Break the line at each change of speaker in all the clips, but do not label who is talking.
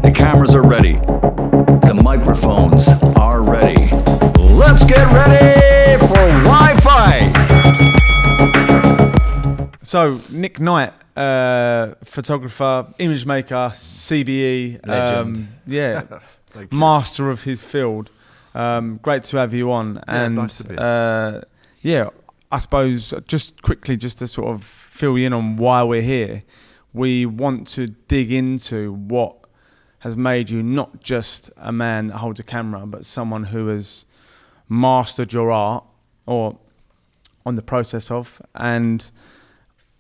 The cameras are ready. The microphones are ready. Let's get ready for Wi-Fi!
So, Nick Knight, photographer, image maker, CBE.
Legend.
Master of his field. Great to have you on. And
nice to be.
I suppose just quickly, just to sort of fill you in on why we're here, we want to dig into what has made you not just a man that holds a camera, but someone who has mastered your art, or on the process of, and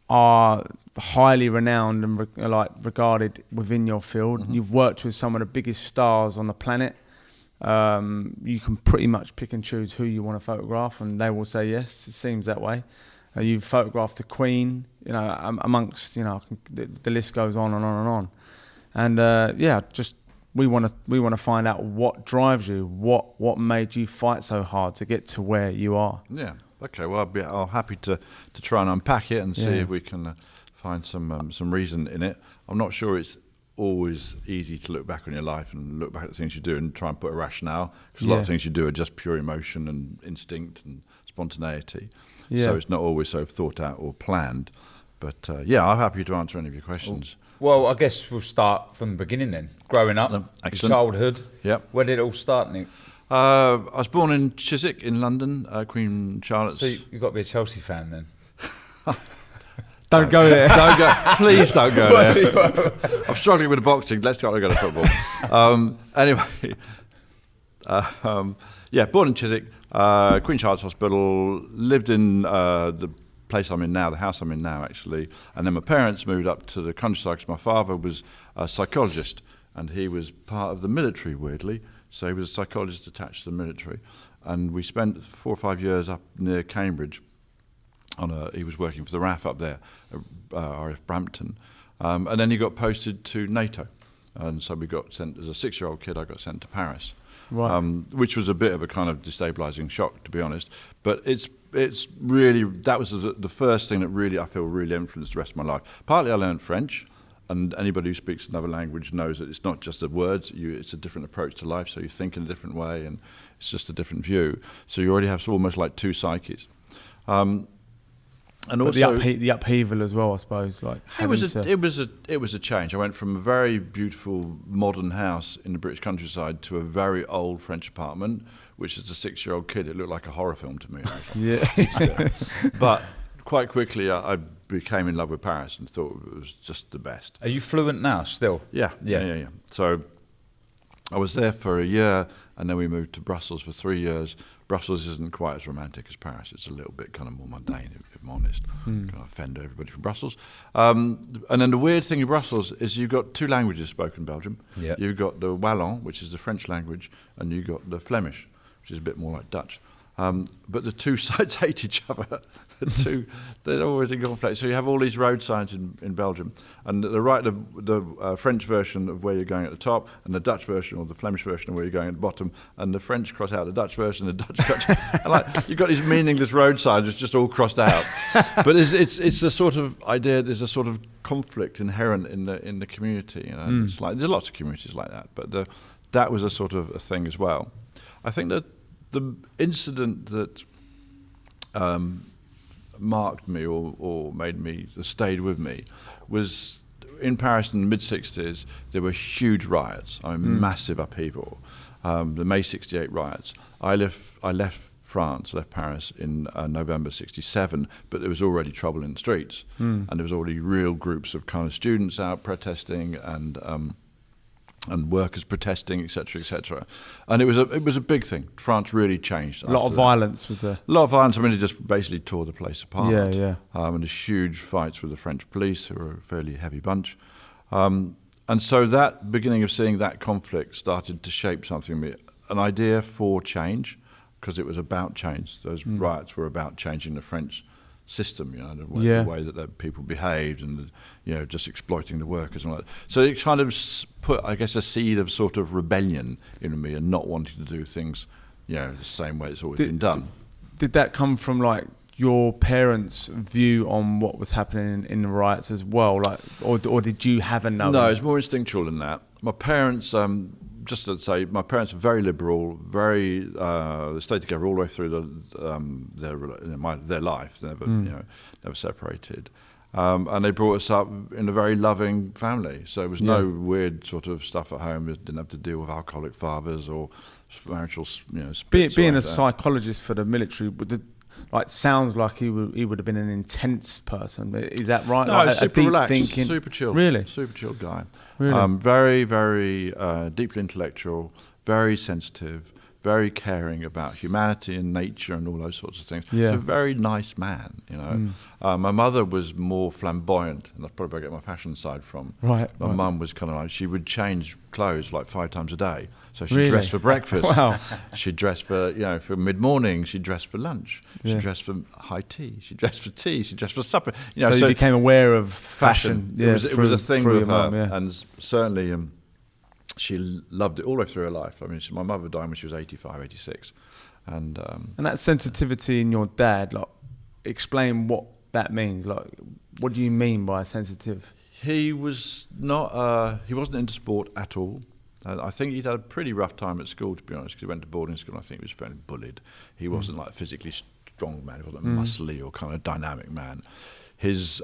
are highly renowned and regarded within your field. Mm-hmm. You've worked with some of the biggest stars on the planet. You can pretty much pick and choose who you want to photograph, and they will say yes. It seems that way. You've photographed the Queen, amongst the list goes on and on and on. And we want to find out what drives you, what made you fight so hard to get to where you are.
Yeah. Okay. Well, I'll happy to try and unpack it and see if we can find some reason in it. I'm not sure it's always easy to look back on your life and look back at the things you do and try and put a rationale, because a lot of things you do are just pure emotion and instinct and spontaneity. So it's not always so thought out or planned. But I'm happy to answer any of your questions.
Well, I guess we'll start from the beginning then. Growing up, your childhood.
Yep.
Where did it all start, Nick?
I was born in Chiswick in London, Queen Charlotte's.
So you've got to be a Chelsea fan then?
Don't go there.
Don't go. Please don't go there. I'm struggling with the boxing. Let's go to football. Anyway, born in Chiswick, Queen Charlotte's Hospital. Lived in the place I'm in now, the house I'm in now, actually. And then my parents moved up to the countryside because my father was a psychologist, and he was part of the military, weirdly. So he was a psychologist attached to the military. And we spent 4 or 5 years up near Cambridge. He was working for the RAF up there, RAF Brampton. And then he got posted to NATO. And so we got sent, as a 6-year-old kid, I got sent to Paris. Right. Which was a bit of a kind of destabilising shock, to be honest. But it's really, that was the first thing that really, I feel, really influenced the rest of my life. Partly I learned French, and anybody who speaks another language knows that it's not just the words, it's a different approach to life, so you think in a different way, and it's just a different view. So you already have almost like two psyches. And
but
also
the upheaval as well, I suppose. Like
it was a change. I went from a very beautiful modern house in the British countryside to a very old French apartment, which as a 6-year-old kid, it looked like a horror film to me. But quite quickly, I became in love with Paris and thought it was just the best.
Are you fluent now still?
Yeah. So I was there for a year, and then we moved to Brussels for 3 years. Brussels isn't quite as romantic as Paris. It's a little bit kind of more mundane, if I'm honest. Kind of offend everybody from Brussels. And then the weird thing in Brussels is you've got 2 languages spoken in Belgium. Yep. You've got the Wallon, which is the French language, and you've got the Flemish, which is a bit more like Dutch. But the 2 sides hate each other. They're always in conflict. So you have all these road signs in Belgium, and the French version of where you're going at the top, and the Dutch version or the Flemish version of where you're going at the bottom, and the French cross out the Dutch version, the Dutch and you've got these meaningless road signs that's just all crossed out. But it's a sort of idea. There's a sort of conflict inherent in the community. It's like there's lots of communities like that, but that was a sort of a thing as well. I think that the incident that marked me or made me, stayed with me, was in Paris in the mid-60s. There were huge riots, massive upheaval, the May 68 riots. I left Paris in November 67, but there was already trouble in the streets, and there was already real groups of kind of students out protesting and workers protesting, etc., etc. And it was a big thing. France really changed.
A lot of violence was there.
A lot of violence. I mean, it just basically tore the place apart.
Yeah.
And there's huge fights with the French police, who are a fairly heavy bunch. And so that beginning of seeing that conflict started to shape something in me, an idea for change, because it was about change. Those riots were about changing the French system, the way that the people behaved, and just exploiting the workers and all that. So it kind of put, I guess, a seed of sort of rebellion in me, and not wanting to do things, the same way it's always been done.
Did that come from like your parents' view on what was happening in the riots as well, like, or did you have another?
No, it's more instinctual than that. my parents, just to say, my parents are very liberal, very. They stayed together all the way through their life. Never separated, and they brought us up in a very loving family. So there was no weird sort of stuff at home. We didn't have to deal with alcoholic fathers or marital,
Being a psychologist for the military, sounds like he would have been an intense person. Is that right?
No, super
a deep
relaxed,
thinking,
super chill.
Really,
super chill guy.
Really,
very, very deeply intellectual, very sensitive, very caring about humanity and nature and all those sorts of things.
Yeah.
He's a very nice man, My mother was more flamboyant, and that's probably where I get my fashion side from.
Right.
My mum was kind of like, she would change clothes like 5 times a day. So she'd
Really?
dress for breakfast.
Wow.
She'd dress for, for mid-morning. She'd dress for lunch. She'd
Yeah.
dress for high tea. She'd dress for tea. She'd dress for supper.
So you became aware of fashion.
It was a thing with her,
mum, yeah.
and certainly she loved it all the way through her life. I mean, my mother died when she was 85, 86. And
that sensitivity in your dad, explain what that means. What do you mean by sensitive?
he was not. He wasn't into sport at all. I think he'd had a pretty rough time at school, to be honest, because he went to boarding school and I think he was fairly bullied. He wasn't like a physically strong man. He wasn't a muscly or kind of dynamic man. His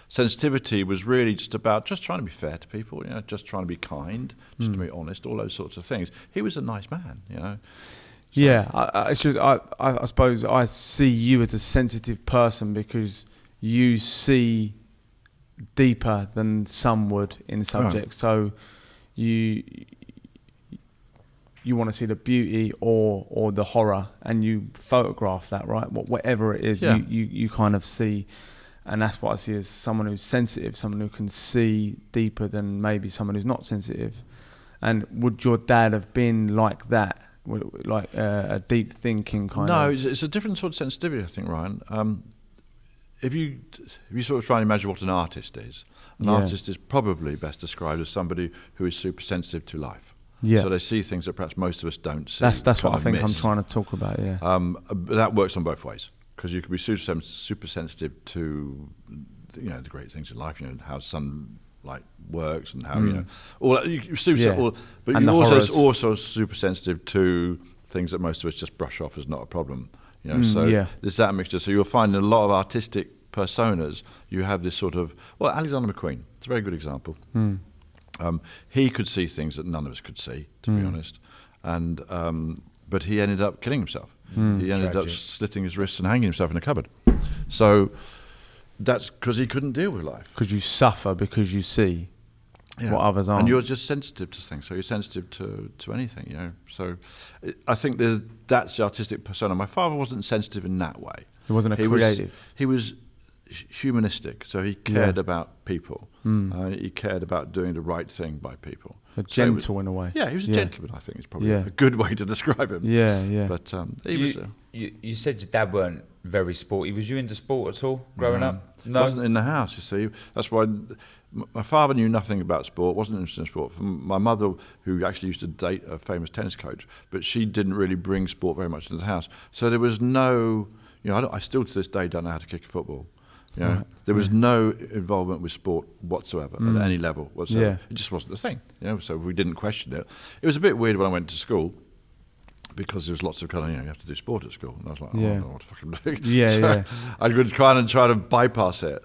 sensitivity was really just about just trying to be fair to people, just trying to be kind, just to be honest, all those sorts of things. He was a nice man, So.
Yeah, I suppose I see you as a sensitive person because you see deeper than some would in subjects. So you want to see the beauty or the horror, and you photograph that, right? Whatever it is, you kind of see. And that's what I see as someone who's sensitive, someone who can see deeper than maybe someone who's not sensitive. And would your dad have been like that, like a deep thinking kind of?
No, it's a different sort of sensitivity, I think, Ryan. If you sort of try and imagine what an artist is, an artist is probably best described as somebody who is super sensitive to life.
Yeah.
So they see things that perhaps most of us don't see.
That's what I think I'm trying to talk about, yeah.
But that works on both ways. Because you could be super sensitive to, the great things in life, how sunlight works and how all that. But
and
you're also super sensitive to things that most of us just brush off as not a problem. There's that mixture. So you'll find in a lot of artistic personas, you have this sort of Alexander McQueen. It's a very good example. He could see things that none of us could see, to be honest, and but he ended up killing himself. He ended up slitting his wrists and hanging himself in a cupboard. So that's because he couldn't deal with life.
Because you suffer because you see what others aren't.
And you're just sensitive to things, so you're sensitive to anything, So I think that's the artistic persona. My father wasn't sensitive in that way.
He wasn't creative.
He was humanistic, so he cared about people. He cared about doing the right thing by people.
Gentle in a way.
Yeah, he was a gentleman, I think is probably a good way to describe him.
Yeah.
But he was...
You said your dad weren't very sporty. Was you into sport at all growing up?
No. Wasn't in the house, you see. That's why my father knew nothing about sport, wasn't interested in sport. My mother, who actually used to date a famous tennis coach, but she didn't really bring sport very much into the house. So there was no... I still to this day don't know how to kick a football. There was no involvement with sport whatsoever at any level whatsoever.
Yeah.
It just wasn't a thing. So we didn't question it. It was a bit weird when I went to school because there was lots of kind of you have to do sport at school, and I was like, I don't know what to fucking do. I would try to bypass it.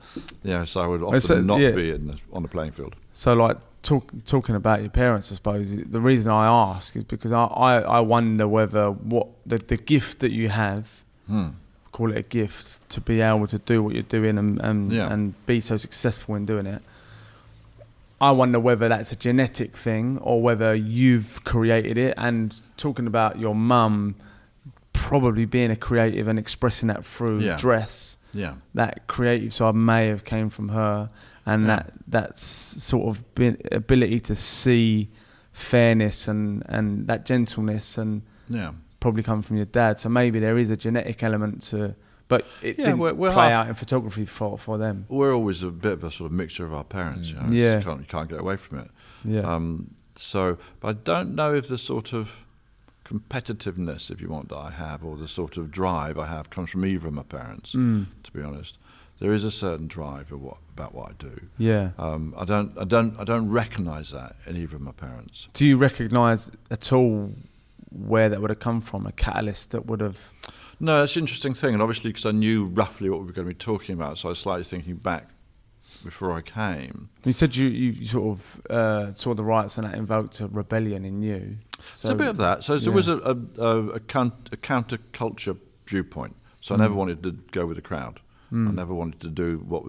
So I would often not be on the playing field.
So like talking about your parents, I suppose the reason I ask is because I wonder whether what the gift that you have. Call it a gift to be able to do what you're doing and be so successful in doing it. I wonder whether that's a genetic thing or whether you've created it. And talking about your mum probably being a creative and expressing that through dress, that creative side may have came from her, and that's sort of ability to see fairness and that gentleness and probably come from your dad. So maybe there is a genetic element to, but it didn't play out in photography for them.
We're always a bit of a sort of mixture of our parents. You can't get away from it. But I don't know if the sort of competitiveness, if you want, that I have, or the sort of drive I have, comes from either of my parents. To be honest, there is a certain drive about what I do.
Yeah.
I don't recognise that in either of my parents.
Do you recognise at all where that would have come from? A catalyst that would have?
No, that's an interesting thing, and obviously because I knew roughly what we were going to be talking about, so I was slightly thinking back before I came.
You said you sort of saw the riots and that invoked a rebellion in you.
So it's a bit of that. So there was a counterculture viewpoint. So I never wanted to go with the crowd. I never wanted to do what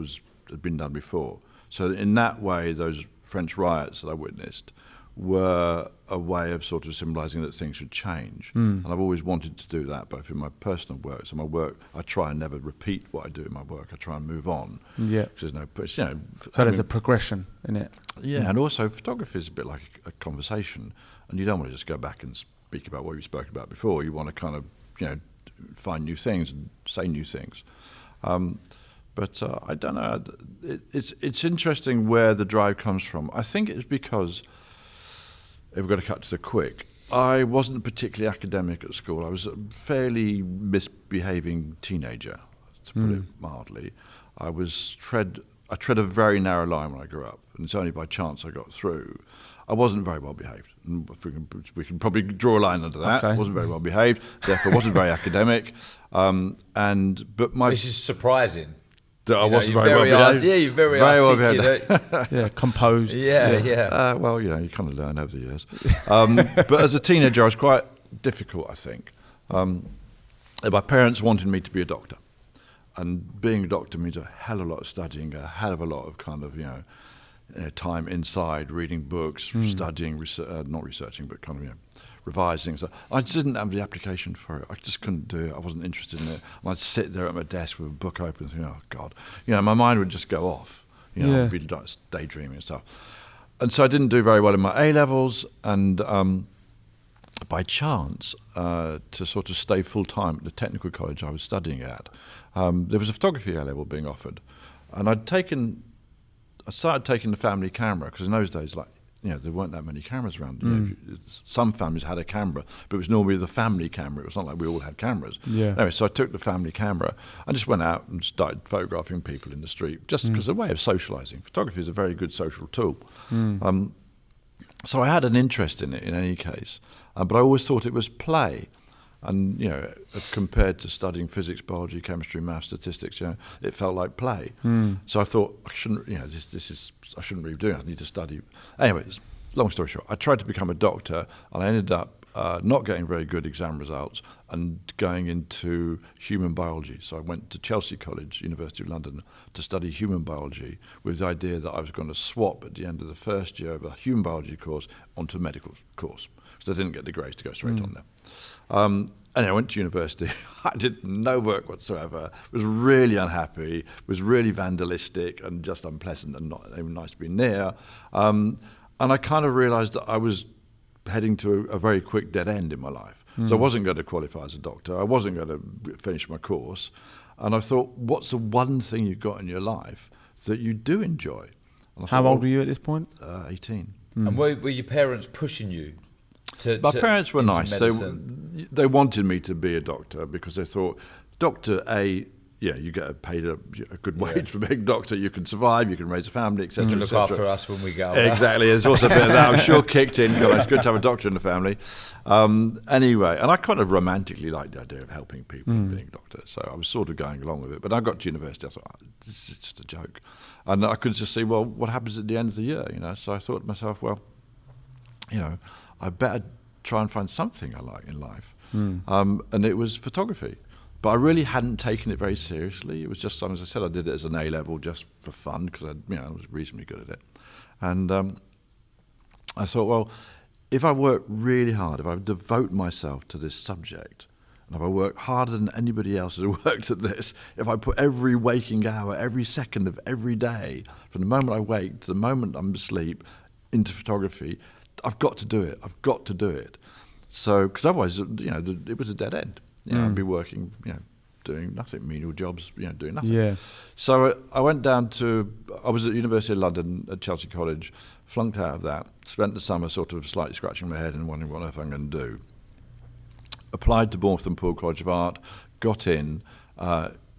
had been done before. So in that way, those French riots that I witnessed were a way of sort of symbolising that things should change. And I've always wanted to do that, both in my personal work. So my work, I try and never repeat what I do in my work. I try and move on.
Yeah.
There's no,
so there's a progression in it.
Yeah, and also photography is a bit like a conversation, and you don't want to just go back and speak about what you spoke about before. You want to kind of, find new things and say new things. But I don't know. It's interesting where the drive comes from. I think it's because, if we've got to cut to the quick, I wasn't particularly academic at school. I was a fairly misbehaving teenager, to put it mildly. I tread a very narrow line when I grew up, and it's only by chance I got through. I wasn't very well behaved. And we can probably draw a line under that.
Okay.
I wasn't very well behaved, therefore wasn't very academic.
This is surprising.
I wasn't very well behaved.
Yeah, you're very articulate.
Yeah, composed.
Yeah.
Well, you kind of learn over the years. But as a teenager, I was quite difficult, I think. My parents wanted me to be a doctor. And being a doctor means a hell of a lot of studying, a hell of a lot of kind of, time inside, reading books, studying, not researching, but kind of, revising. So I just didn't have the application for it. I just couldn't do it. I wasn't interested in it. And I'd sit there at my desk with a book open and think, oh, God. My mind would just go off. I'd be like daydreaming and stuff. And so I didn't do very well in my A-levels. And by chance, to sort of stay full-time at the technical college I was studying at, there was a photography A-level being offered. And I started taking the family camera, because in those days, there weren't that many cameras around. Some families had a camera, but it was normally the family camera. It was not like we all had cameras.
Yeah.
Anyway, so I took the family camera and just went out and started photographing people in the street, just because a way of socialising. Photography is a very good social tool. So I had an interest in it in any case, but I always thought it was play. And, compared to studying physics, biology, chemistry, maths, statistics, it felt like play. So I thought, I shouldn't, I shouldn't really be doing it. I need to study. Anyways, long story short, I tried to become a doctor, and I ended up not getting very good exam results and going into human biology. So I went to Chelsea College, University of London, to study human biology with the idea that I was going to swap at the end of the first year of a human biology course onto a medical course, because I didn't get the grades to go straight on there. And I went to university. I did no work whatsoever, was really unhappy, was really vandalistic and just unpleasant and not even nice to be near. And I kind of realised that I was heading to a very quick dead end in my life. So I wasn't going to qualify as a doctor. I wasn't going to finish my course. And I thought, what's the one thing you've got in your life that you do enjoy? And I
How
thought,
old were you at this point?
18.
And were your parents pushing you?
My parents were nice. They wanted me to be a doctor because they thought, Doctor A, you get paid a good wage for being a doctor. You can survive, you can raise a family, etc.
You can look after us when we get older.
Exactly. There's also a bit of that. I'm sure kicked in. It's good to have a doctor in the family. Anyway, and I kind of romantically liked the idea of helping people and being a doctor. So I was sort of going along with it. But I got to university, I thought, this is just a joke. And I could just see, well, what happens at the end of the year? So I thought to myself, well, I better try and find something I like in life. And it was photography. But I really hadn't taken it very seriously. It was just something, as I said, I did it as an A-level just for fun because I was reasonably good at it. And I thought, well, if I work really hard, if I devote myself to this subject, and if I work harder than anybody else has worked at this, if I put every waking hour, every second of every day, from the moment I wake to the moment I'm asleep, into photography, I've got to do it. I've got to do it. So, because otherwise, it was a dead end. I'd be working, doing nothing, menial jobs, doing nothing.
Yeah.
So I went down I was at the University of London at Chelsea College, flunked out of that, spent the summer sort of slightly scratching my head and wondering what on earth I'm going to do. Applied to Bournemouth and Poole College of Art, got in,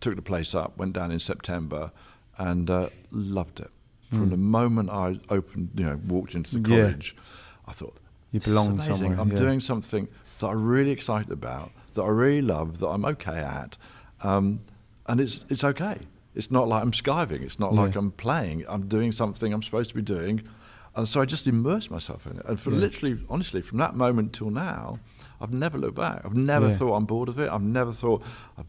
took the place up, went down in September, and loved it. From the moment I walked into the college, I thought,
you belong
amazing.
somewhere.
I'm doing something that I'm really excited about, that I really love, that I'm okay at, and it's okay. It's not like I'm skiving. It's not like I'm playing. I'm doing something I'm supposed to be doing, and so I just immersed myself in it. And for literally, honestly, from that moment till now, I've never looked back. I've never thought I'm bored of it. I've never thought, I've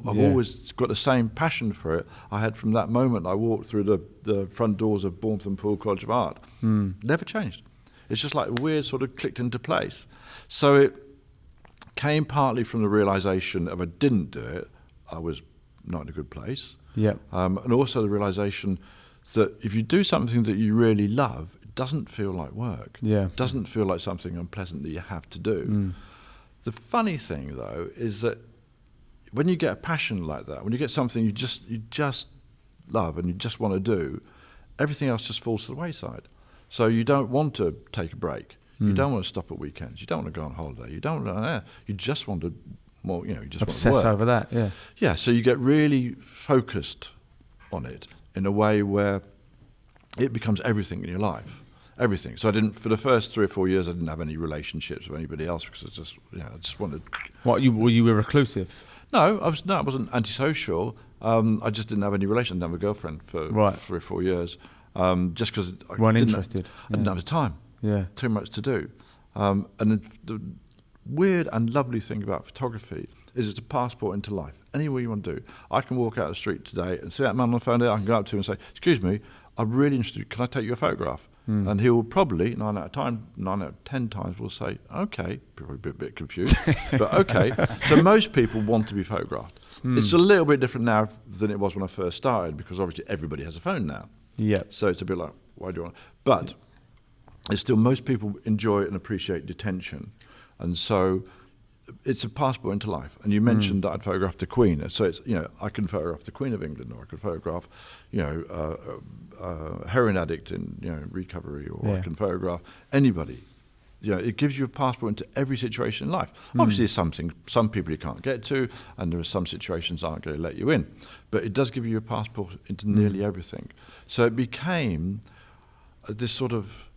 always got the same passion for it I had from that moment I walked through the front doors of Bournemouth Poole College of Art. Never changed. It's just like weird sort of clicked into place. So it came partly from the realisation if I didn't do it, I was not in a good place.
Yeah.
And also the realisation that if you do something that you really love, it doesn't feel like work.
Yeah.
It doesn't feel like something unpleasant that you have to do. The funny thing, though, is that when you get a passion like that, when you get something you just love and you just want to do, everything else just falls to the wayside. So you don't want to take a break. You don't want to stop at weekends. You don't want to go on holiday. You don't. You just want to, you just
obsess
want to work.
over that. Yeah.
Yeah. So you get really focused on it in a way where it becomes everything in your life. Everything. So for the first 3 or 4 years, I didn't have any relationships with anybody else because I just wanted.
What were you a reclusive?
No, I wasn't antisocial. I just didn't have any relation. I didn't have a girlfriend for 3 or 4 years. Just because I
weren't interested.
I didn't have the time.
Yeah.
Too much to do. And the weird and lovely thing about photography is it's a passport into life. Anywhere you want to do. I can walk out the street today and see that man on the phone there. I can go up to him and say, "Excuse me, I'm really interested. Can I take your photograph?" And he will probably 9 out of 10 times will say, "Okay." Probably be a bit confused, but okay. So most people want to be photographed. It's a little bit different now than it was when I first started because obviously everybody has a phone now.
Yeah.
So it's a bit like, why do you want? But it's still most people enjoy and appreciate detention, and so it's a passport into life. And you mentioned that I'd photographed the Queen, so it's I can photograph the Queen of England, or I could photograph a heroin addict in recovery, or I can photograph anybody. It gives you a passport into every situation in life. Obviously, some people you can't get to, and there are some situations that aren't going to let you in. But it does give you a passport into nearly everything. So it became this sort of,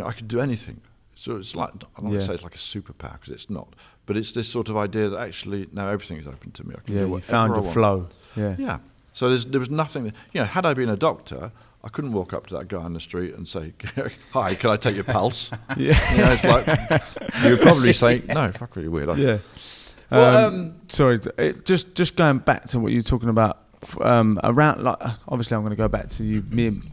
I could do anything. So it's like, I'm not going to say it's like a superpower, because it's not. But it's this sort of idea that actually now everything is open to me. I can do whatever
you found your flow.
Yeah. So there was nothing, had I been a doctor, I couldn't walk up to that guy on the street and say, "Hi, can I take your pulse?" It's like you would probably say, "No, fuck, you're weird."
Yeah. Sorry, just going back to what you were talking about around. Like, obviously, I'm going to go back to you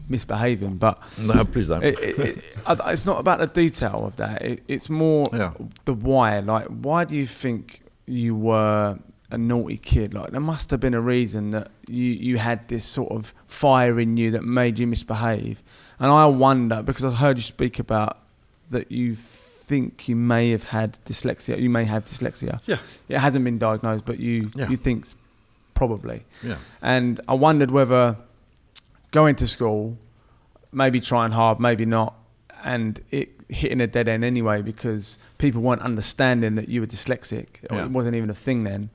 misbehaving, but
no, please don't.
It's not about the detail of that. It's more the why. Like, why do you think you were a naughty kid? Like, there must have been a reason that you had this sort of fire in you that made you misbehave. And I wonder, because I've heard you speak about that you think you may have had dyslexia. You may have dyslexia.
Yeah.
It hasn't been diagnosed, but you think probably.
Yeah.
And I wondered whether going to school, maybe trying hard, maybe not, and it hitting a dead end anyway because people weren't understanding that you were dyslexic. It wasn't even a thing then.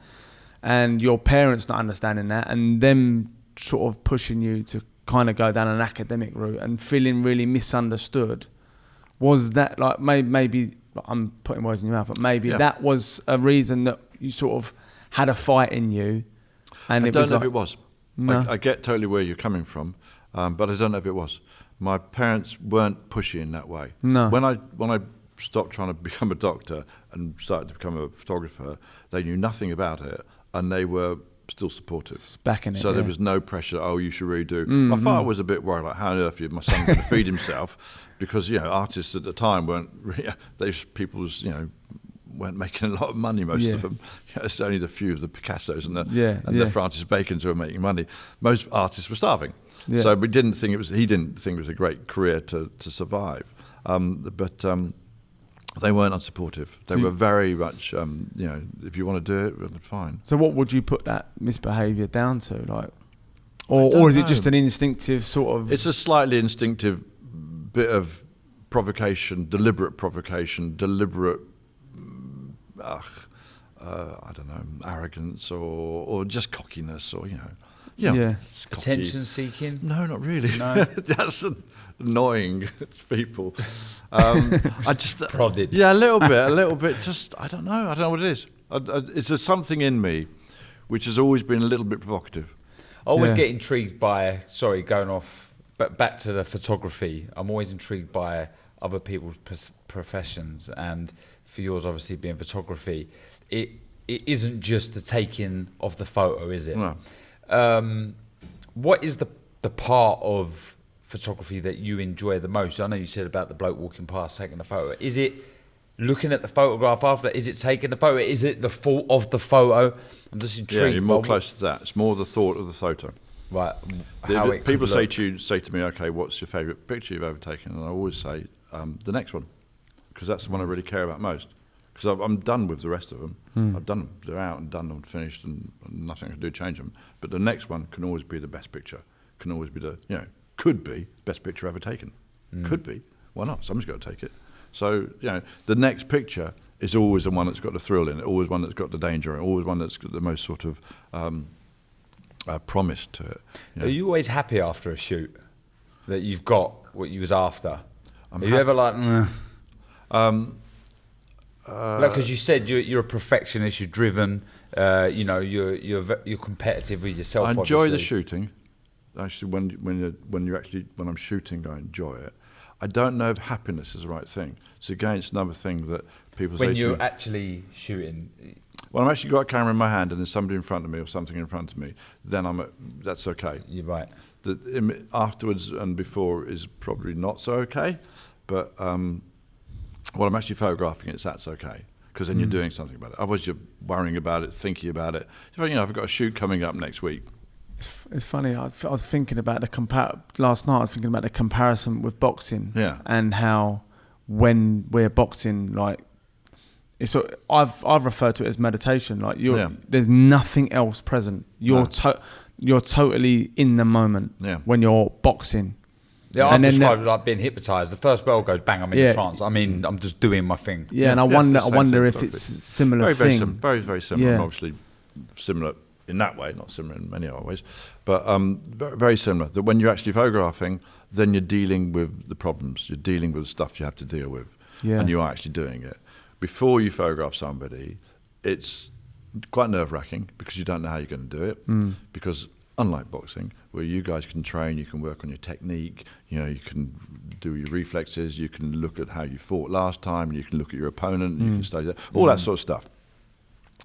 And your parents not understanding that, and them sort of pushing you to kind of go down an academic route and feeling really misunderstood. Was that like maybe I'm putting words in your mouth, but maybe that was a reason that you sort of had a fight in you? And
I don't know if it was.
No.
I get totally where you're coming from, but I don't know if it was. My parents weren't pushy in that way.
No.
When I stopped trying to become a doctor and started to become a photographer, they knew nothing about it, and they were still supportive.
Backing it.
So there was no pressure, you should really do. My father was a bit worried, like, how on earth is my son going to feed himself? Because, artists at the time weren't making a lot of money, most of them. It's only the few of the Picassos and the Francis Bacons who were making money. Most artists were starving. Yeah. So he didn't think it was a great career to survive. But they weren't unsupportive. They were very much, if you want to do it, then fine.
So what would you put that misbehaviour down to? Like, or is it just an instinctive sort of...
It's a slightly instinctive bit of provocation, deliberate I don't know, arrogance or just cockiness or it's cocky.
Attention seeking?
No, not really.
No.
That's annoying to people. I just
prodded.
Yeah, a little bit. Just I don't know what it is. It's just something in me which has always been a little bit provocative.
I always get intrigued by, going off, but back to the photography. I'm always intrigued by other people's professions, and for yours, obviously being photography, it isn't just the taking of the photo, is it?
No.
What is the part of photography that you enjoy the most? I know you said about the bloke walking past taking the photo. Is it looking at the photograph after? Is it taking the photo? Is it the thought of the photo? I'm just intrigued.
Yeah, you're more close to that. It's more the thought of the photo.
Right.
People say to me, okay, what's your favourite picture you've ever taken? And I always say the next one, because that's the one I really care about most. Because I'm done with the rest of them. I've done them. They're out and done them, finished, and nothing I can do to change them. But the next one can always be the best picture. Can always be could be best picture ever taken. Could be. Why not? Someone's got to take it. So, the next picture is always the one that's got the thrill in it, always one that's got the danger in it, always one that's got the most sort of promise to it.
Are you always happy after a shoot that you've got what you was after? Are you ever like, because you said you're a perfectionist, you're driven, you're competitive with yourself.
I enjoy
obviously.
the shooting. Actually, when I'm shooting, I enjoy it. I don't know if happiness is the right thing. So again, it's another thing that people say to me.
When you're actually shooting?
Well, I've actually got a camera in my hand and there's somebody in front of me or something in front of me, then that's okay.
You're right.
Afterwards and before is probably not so okay, but when I'm actually photographing it, that's okay. Because then you're doing something about it. Otherwise you're worrying about it, thinking about it. I've got a shoot coming up next week.
It's funny. I was thinking about last night. I was thinking about the comparison with boxing, and how when we're boxing, like I've referred to it as meditation. Like there's nothing else present. You're totally in the moment when you're boxing.
Yeah, I've described it like being hypnotised. The first bell goes bang, I'm in a trance. I mean, I'm just doing my thing.
Yeah, and I wonder if it's a similar thing.
Very, very similar. And obviously similar in that way, not similar in many other ways, but very similar. That when you're actually photographing, then you're dealing with the problems. You're dealing with the stuff you have to deal with, and you are actually doing it. Before you photograph somebody, it's quite nerve-wracking because you don't know how you're going to do it. Because unlike boxing, where you guys can train, you can work on your technique, you can do your reflexes, you can look at how you fought last time, you can look at your opponent, you can study that, all that sort of stuff.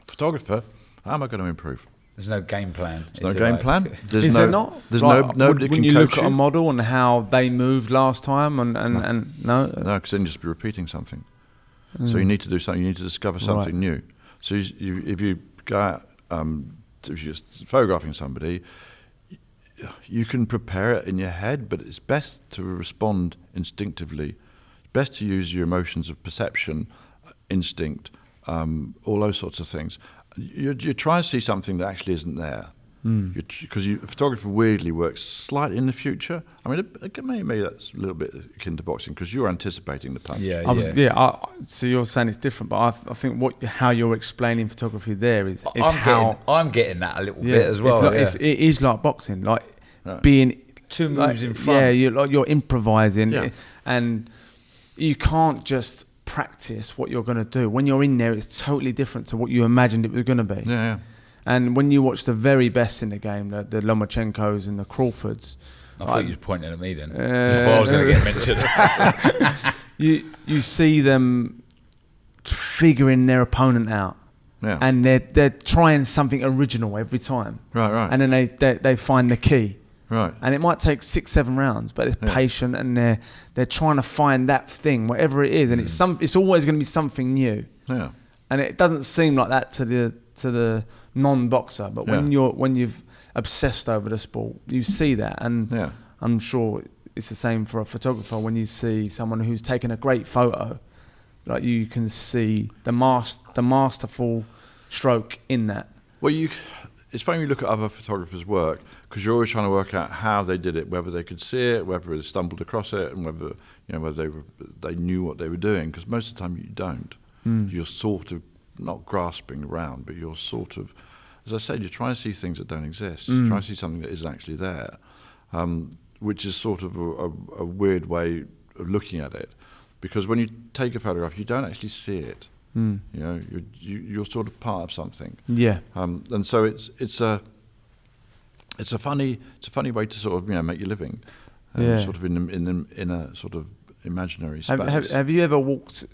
Photographer, how am I going to improve?
There's no game plan.
There's no game plan.
Is there not?
There's nobody
when
can
you
coach
look at a model and how they moved last time, and no,
because then you just be repeating something. So you need to do something. You need to discover something new. So if you go out, if you're just photographing somebody, you can prepare it in your head, but it's best to respond instinctively. It's best to use your emotions of perception, instinct, all those sorts of things. You try and see something that actually isn't there. Because photography weirdly works slightly in the future. I mean, maybe that's a little bit akin to boxing because you're anticipating the punch.
So you're saying it's different, but I think how you're explaining photography there is
I'm getting that a little bit as well.
It is like boxing, like being
two moves in front.
Yeah, you're improvising, and you can't just practice what you're going to do. When you're in there, it's totally different to what you imagined it was going to be.
Yeah.
And when you watch the very best in the game, the Lomachenkos and the Crawfords,
I thought you were pointing at me then. I was going to get mentioned.
you see them figuring their opponent out, and they're trying something original every time.
Right.
And then they find the key.
Right.
And it might take 6-7 rounds, but it's patient, and they're trying to find that thing, whatever it is, and it's always going to be something new.
Yeah.
And it doesn't seem like that to the non-boxer, but when you've obsessed over the sport, you see that, and I'm sure it's the same for a photographer. When you see someone who's taken a great photo, like you can see the masterful stroke in that. Well,
it's funny when you look at other photographers' work because you're always trying to work out how they did it, whether they could see it, whether they stumbled across it, and whether they knew what they were doing. Because most of the time you don't. You're sort of not grasping around, but you're sort of, as I said, you're trying to see things that don't exist. You're trying to see something that isn't actually there, which is sort of a weird way of looking at it. Because when you take a photograph, you don't actually see it. You know, you're sort of part of something.
Yeah.
And so it's a funny way to sort of, you know, make your living. Sort of in a sort of imaginary space.
Have you ever walked?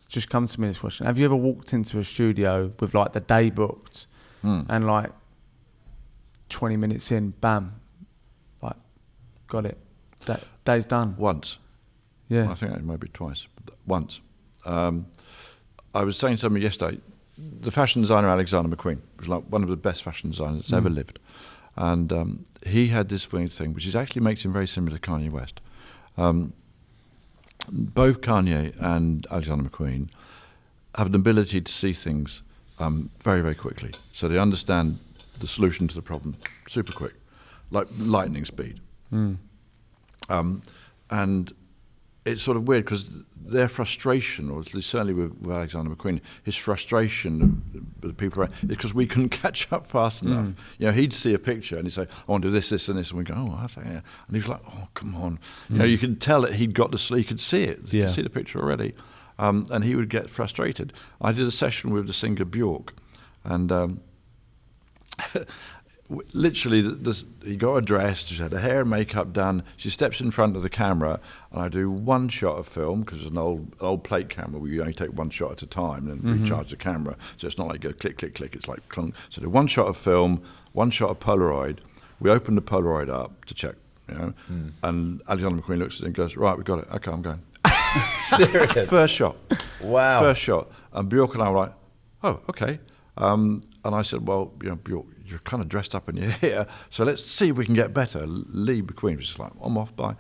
Just come to me this question. Have you ever walked into a studio with like the day booked, and like 20 minutes in, bam, like got it, day's done?
Once.
Yeah.
I think it might be twice. But once. I was saying to somebody yesterday, the fashion designer Alexander McQueen was like one of the best fashion designers that's ever lived. And he had this weird thing, which actually makes him very similar to Kanye West. Both Kanye and Alexander McQueen have an ability to see things very, very quickly. So they understand the solution to the problem super quick, like lightning speed. And it's sort of weird because their frustration, or at least certainly with Alexander McQueen, his frustration with the people around, is because we couldn't catch up fast enough. You know, he'd see a picture and he'd say, I want to do this, this, and this, and we go, oh, I think, yeah. And he's like, oh, come on. You know, you could tell that he'd got he could see it. He could see the picture already. And he would get frustrated. I did a session with the singer Bjork, and literally, he got her dressed, she had her hair and makeup done, she steps in front of the camera, and I do one shot of film, because it's an old plate camera where you only take one shot at a time and then recharge the camera, so it's not like go click, click, click, it's like clunk. So I do one shot of film, one shot of Polaroid, we open the Polaroid up to check, you know, and Alexander McQueen looks at it and goes, right, we got it, okay, I'm going.
Serious?
First shot.
Wow.
First shot. And Bjork and I were like, oh, okay. And I said, well, you know, Bjork, you're kind of dressed up and you're here, so let's see if we can get better. Lee McQueen was just like, I'm off, bye.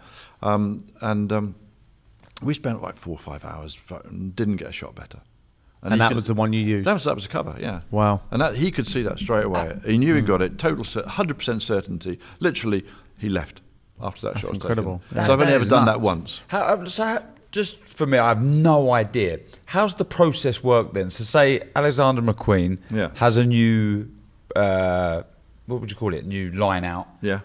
We spent like 4 or 5 hours and didn't get a shot better.
And that was the one you used?
That was the cover, yeah.
Wow.
And he could see that straight away. He knew he got it, 100% certainty. Literally, he left after that shot.
That's incredible.
So I've only ever done that once.
Just for me, I have no idea. How's the process work then? So say Alexander McQueen has a new, what would you call it, new line out.
Yeah.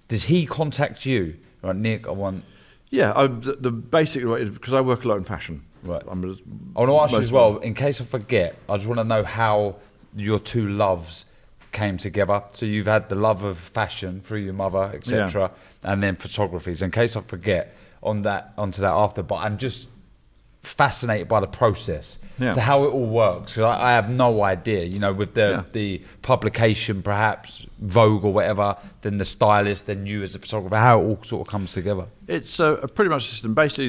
Does he contact you? Right, Nick, I want...
Yeah, the basic way is, because I work a lot in fashion.
Right. I want to ask you as well, in case I forget, I just want to know how your two loves came together. So you've had the love of fashion through your mother, etc., and then photography. So in case I forget onto that after, but I'm just fascinated by the process.
Yeah.
So how it all works. 'Cause I have no idea, you know, with the publication, perhaps Vogue or whatever, then the stylist, then you as a photographer, how it all sort of comes together.
It's a pretty much system. Basically,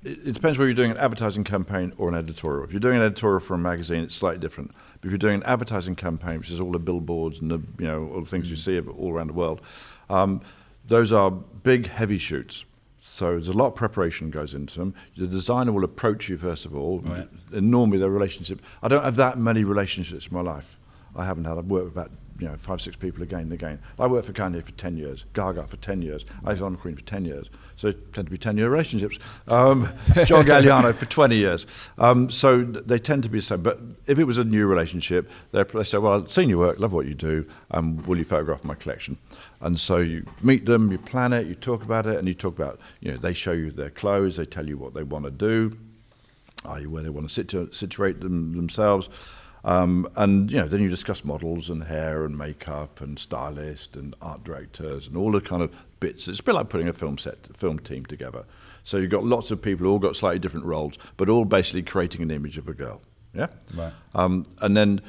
it depends whether you're doing an advertising campaign or an editorial. If you're doing an editorial for a magazine, it's slightly different. But if you're doing an advertising campaign, which is all the billboards and all the things you see all around the world, those are big, heavy shoots. So there's a lot of preparation goes into them. The designer will approach you first of all. Right. And normally their relationship. I don't have that many relationships in my life. I haven't had. I've worked with about 5, 6 people again and again. I worked for Kanye for 10 years, Gaga for 10 years, Alexander McQueen for 10 years. So they tend to be 10-year relationships. John Galliano for 20 years. So they tend to be the same. But if it was a new relationship, they say, well, I've seen your work, love what you do, will you photograph my collection? And so you meet them, you plan it, you talk about it, and you talk about, they show you their clothes, they tell you what they want to do, where they want to situate themselves. And then you discuss models and hair and makeup and stylist and art directors and all the kind of bits. It's a bit like putting a film team together. So you've got lots of people who all got slightly different roles, but all basically creating an image of a girl. Yeah. Right. And then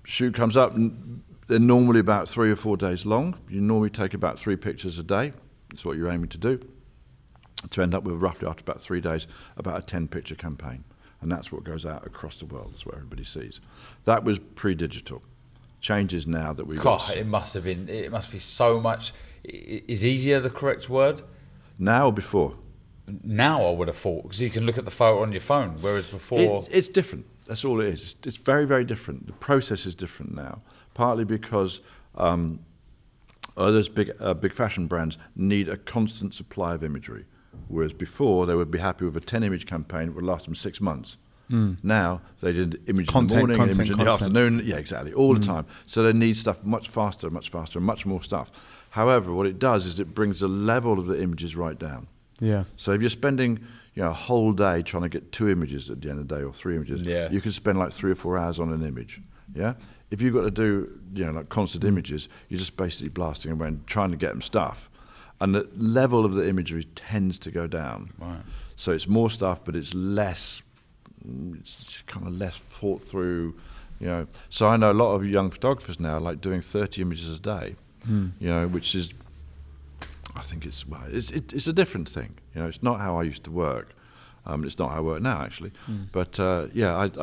shoot comes up, and they're normally about 3 or 4 days long. You normally take about 3 pictures a day. That's what you're aiming to do. To end up with roughly after about 3 days, about a 10-picture campaign. And that's what goes out across the world. That's what everybody sees. That was pre-digital. Changes now that we've got.
It must be so much. Is easier the correct word?
Now or before?
Now I would have thought, because you can look at the photo on your phone, whereas before...
It's different. That's all it is. It's very, very different. The process is different now. Partly because those big fashion brands need a constant supply of imagery. Whereas before, they would be happy with a 10-image campaign that would last them 6 months. Now they did image
Content,
in the morning,
content,
image in the
content.
afternoon. Yeah, exactly, all the time. So they need stuff much faster, and much more stuff. However, what it does is it brings the level of the images right down.
Yeah.
So if you're spending a whole day trying to get 2 images at the end of the day, or 3 images, you can spend like 3 or 4 hours on an image. Yeah. If you've got to do like constant images, you're just basically blasting away and trying to get them stuff, and the level of the imagery tends to go down.
Right.
So it's more stuff, but it's less. It's kind of less thought through. So I know a lot of young photographers now like doing 30 images a day. Which is, I think it's a different thing. It's not how I used to work. It's not how I work now, actually. But I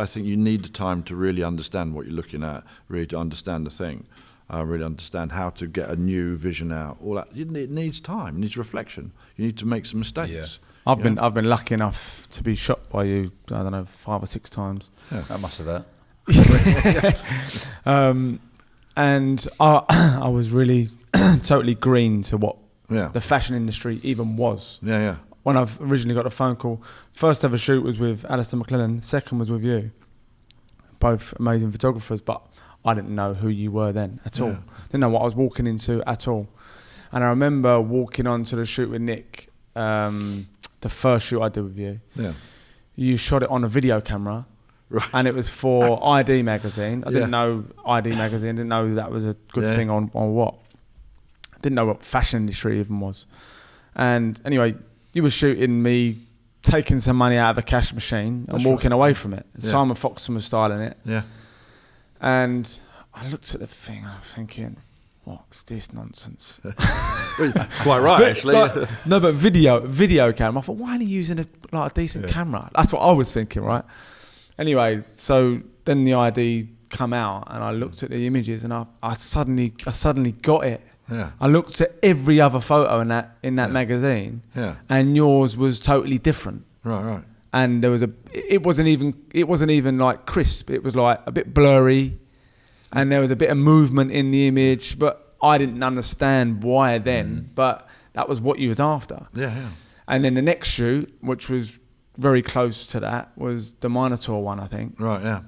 think you need the time to really understand what you're looking at, really to understand the thing, really understand how to get a new vision out. All that it needs time, it needs reflection. You need to make some mistakes.
Yeah.
I've been lucky enough to be shot by you, I don't know, 5 or 6 times.
Yeah.
That must have that.
And I was really totally green to what
Yeah.
the fashion industry even was.
Yeah.
When I've originally got a phone call, first ever shoot was with Alexander McQueen, second was with you. Both amazing photographers, but I didn't know who you were then at all.
Yeah.
Didn't know what I was walking into at all. And I remember walking onto the shoot with Nick, the first shoot I did with you.
Yeah.
You shot it on a video camera.
Right.
And it was for ID magazine. I
Yeah.
didn't know ID magazine, didn't know that was a good
Yeah.
thing on what. Didn't know what fashion industry even was. And anyway, you were shooting me taking some money out of a cash machine and
That's
walking
right.
away from it.
Yeah.
Simon Foxton was styling it.
Yeah.
And I looked at the thing and I was thinking, what's this nonsense?
Quite right, actually.
No, but video camera. I thought, why aren't you using a decent camera? That's what I was thinking, right? Anyway, so then the ID come out and I looked at the images and I suddenly got it.
Yeah.
I looked at every other photo in that magazine, and yours was totally different.
Right.
And there was it wasn't even like crisp. It was like a bit blurry, and there was a bit of movement in the image, but I didn't understand why then. But that was what you was after.
Yeah.
And then the next shoot, which was very close to that, was the Minotaur one, I think.
Right. Yeah.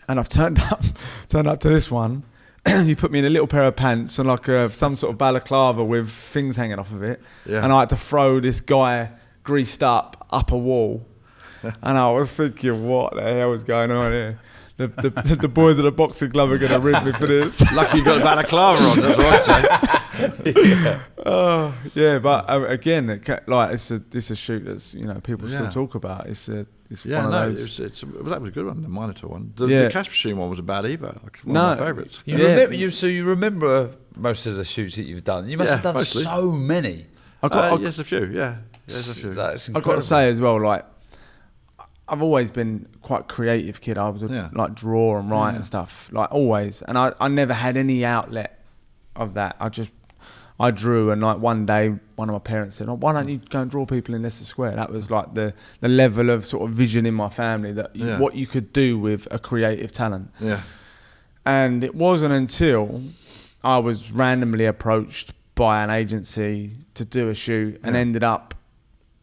And I've turned up to this one. You put me in a little pair of pants and like some sort of balaclava with things hanging off of it.
Yeah.
And I had to throw this guy greased up a wall. And I was thinking, what the hell is going on here? The boys at the boxing club are going to rip me for this.
Lucky you got a balaclava on, that's what I'd say.
Oh, yeah, but again, it's a shoot that's people still talk about. It's one of those.
That was a good one, the Minotaur one. The cash machine one wasn't bad either. One of my favourites.
You remember most of the shoots that you've done. You must have done
mostly.
so many.
Yes, a few. Yeah, there's a few.
That's
I've
incredible.
got to say as well, like I've always been quite a creative kid. I was like draw and write and stuff, like always. And I never had any outlet of that. I drew, and like one day, one of my parents said, "Oh, why don't you go and draw people in Leicester Square?" That was like the level of sort of vision in my family that what you could do with a creative talent.
Yeah.
And it wasn't until I was randomly approached by an agency to do a shoot and ended up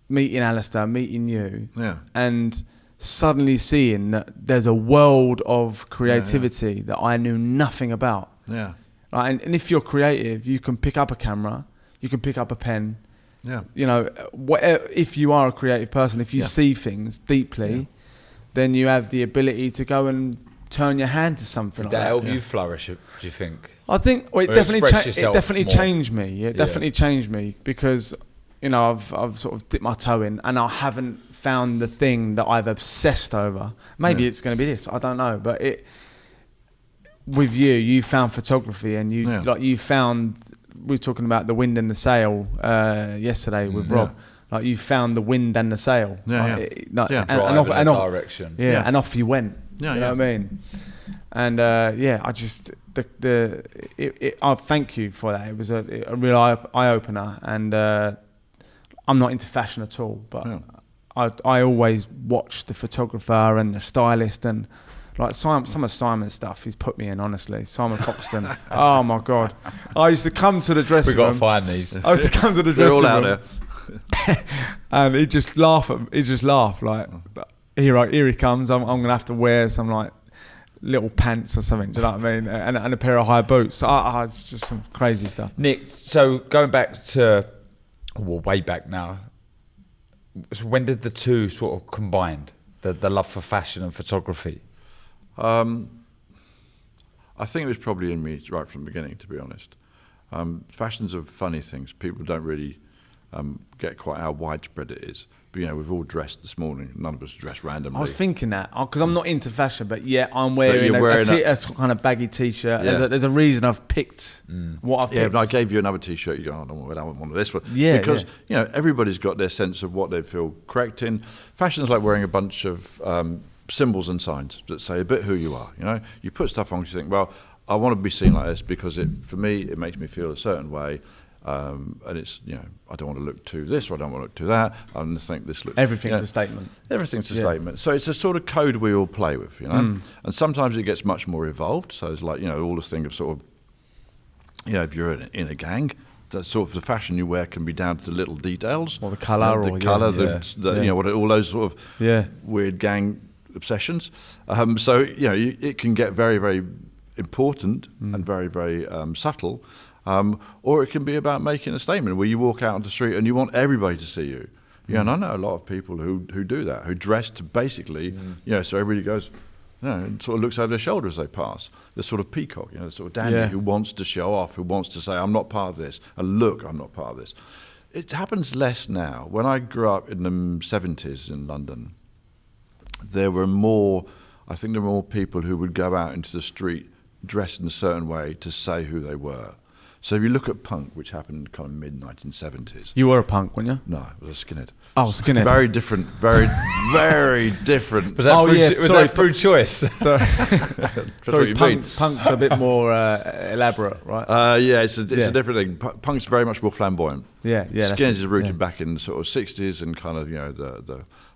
meeting Alistair, meeting you, and suddenly seeing that there's a world of creativity that I knew nothing about.
Yeah.
Right, and if you're creative, you can pick up a camera, you can pick up a pen.
Yeah.
If you are a creative person, if you see things deeply, then you have the ability to go and turn your hand to something.
Did
like
that
that
help you flourish? Do you think?
I think it
Or
definitely
express yourself more?
changed me. It definitely changed me because I've sort of dipped my toe in and I haven't found the thing that I've obsessed over. Maybe it's going to be this. I don't know, but with you found photography and you found. We were talking about the wind and the sail yesterday with Rob. Like you found the wind and the sail.
And off direction.
And off you went. You know what I mean? And I just I thank you for that. It was a real eye opener. And I'm not into fashion at all, but I always watch the photographer and the stylist and. Like some of Simon's stuff, he's put me in, honestly. Simon Foxton. Oh my God. I used to come to the dressing room.
We've got to find these.
I used to come to the dressing room.
They're all out there.
And he'd just laugh. He'd just laugh. Like, here he comes. I'm gonna have to wear some like little pants or something. Do you know what I mean? And a pair of high boots. It's just some crazy stuff.
Nick, so going back to, well, way back now. So when did the two sort of combined? The love for fashion and photography.
I think it was probably in me right from the beginning, to be honest. Fashion's a funny things. People don't really get quite how widespread it is. But, we've all dressed this morning. None of us dressed randomly.
I was thinking that, because I'm not into fashion, but I'm wearing a kind of baggy T-shirt.
Yeah.
There's a reason I've picked what I've picked.
Yeah, but I gave you another T-shirt. You go, I don't want one of this one.
Yeah,
because, everybody's got their sense of what they feel correct in. Fashion's like wearing a bunch of symbols and signs that say a bit who you are. You put stuff on because you think, well, I want to be seen like this because for me, it makes me feel a certain way. And it's, I don't want to look to this or I don't want to look to that. I think this looks...
Everything's a statement.
Everything's a statement. So it's a sort of code we all play with, And sometimes it gets much more evolved. So it's like, all this thing of sort of, if you're in a gang, the sort of the fashion you wear can be down to the little details.
Or the colour.
What all those sort of weird gang obsessions. So, it can get very, very important and very, very subtle. Or it can be about making a statement where you walk out on the street and you want everybody to see you. And I know a lot of people who do that, who dress to basically, so everybody goes, and sort of looks over their shoulder as they pass. This sort of peacock, sort of dandy who wants to show off, who wants to say, I'm not part of this, and look, I'm not part of this. It happens less now. When I grew up in the 70s in London, there were more people who would go out into the street dressed in a certain way to say who they were. So if you look at punk, which happened kind of mid-1970s.
You were a punk, weren't you?
No, I was a skinhead.
Oh, skinhead.
Very different, very, very different.
Was that through choice?
Sorry, punk's a bit more elaborate, right?
It's a different thing. Punk's very much more flamboyant.
Yeah.
Skinhead is rooted back in the sort of 60s and kind of,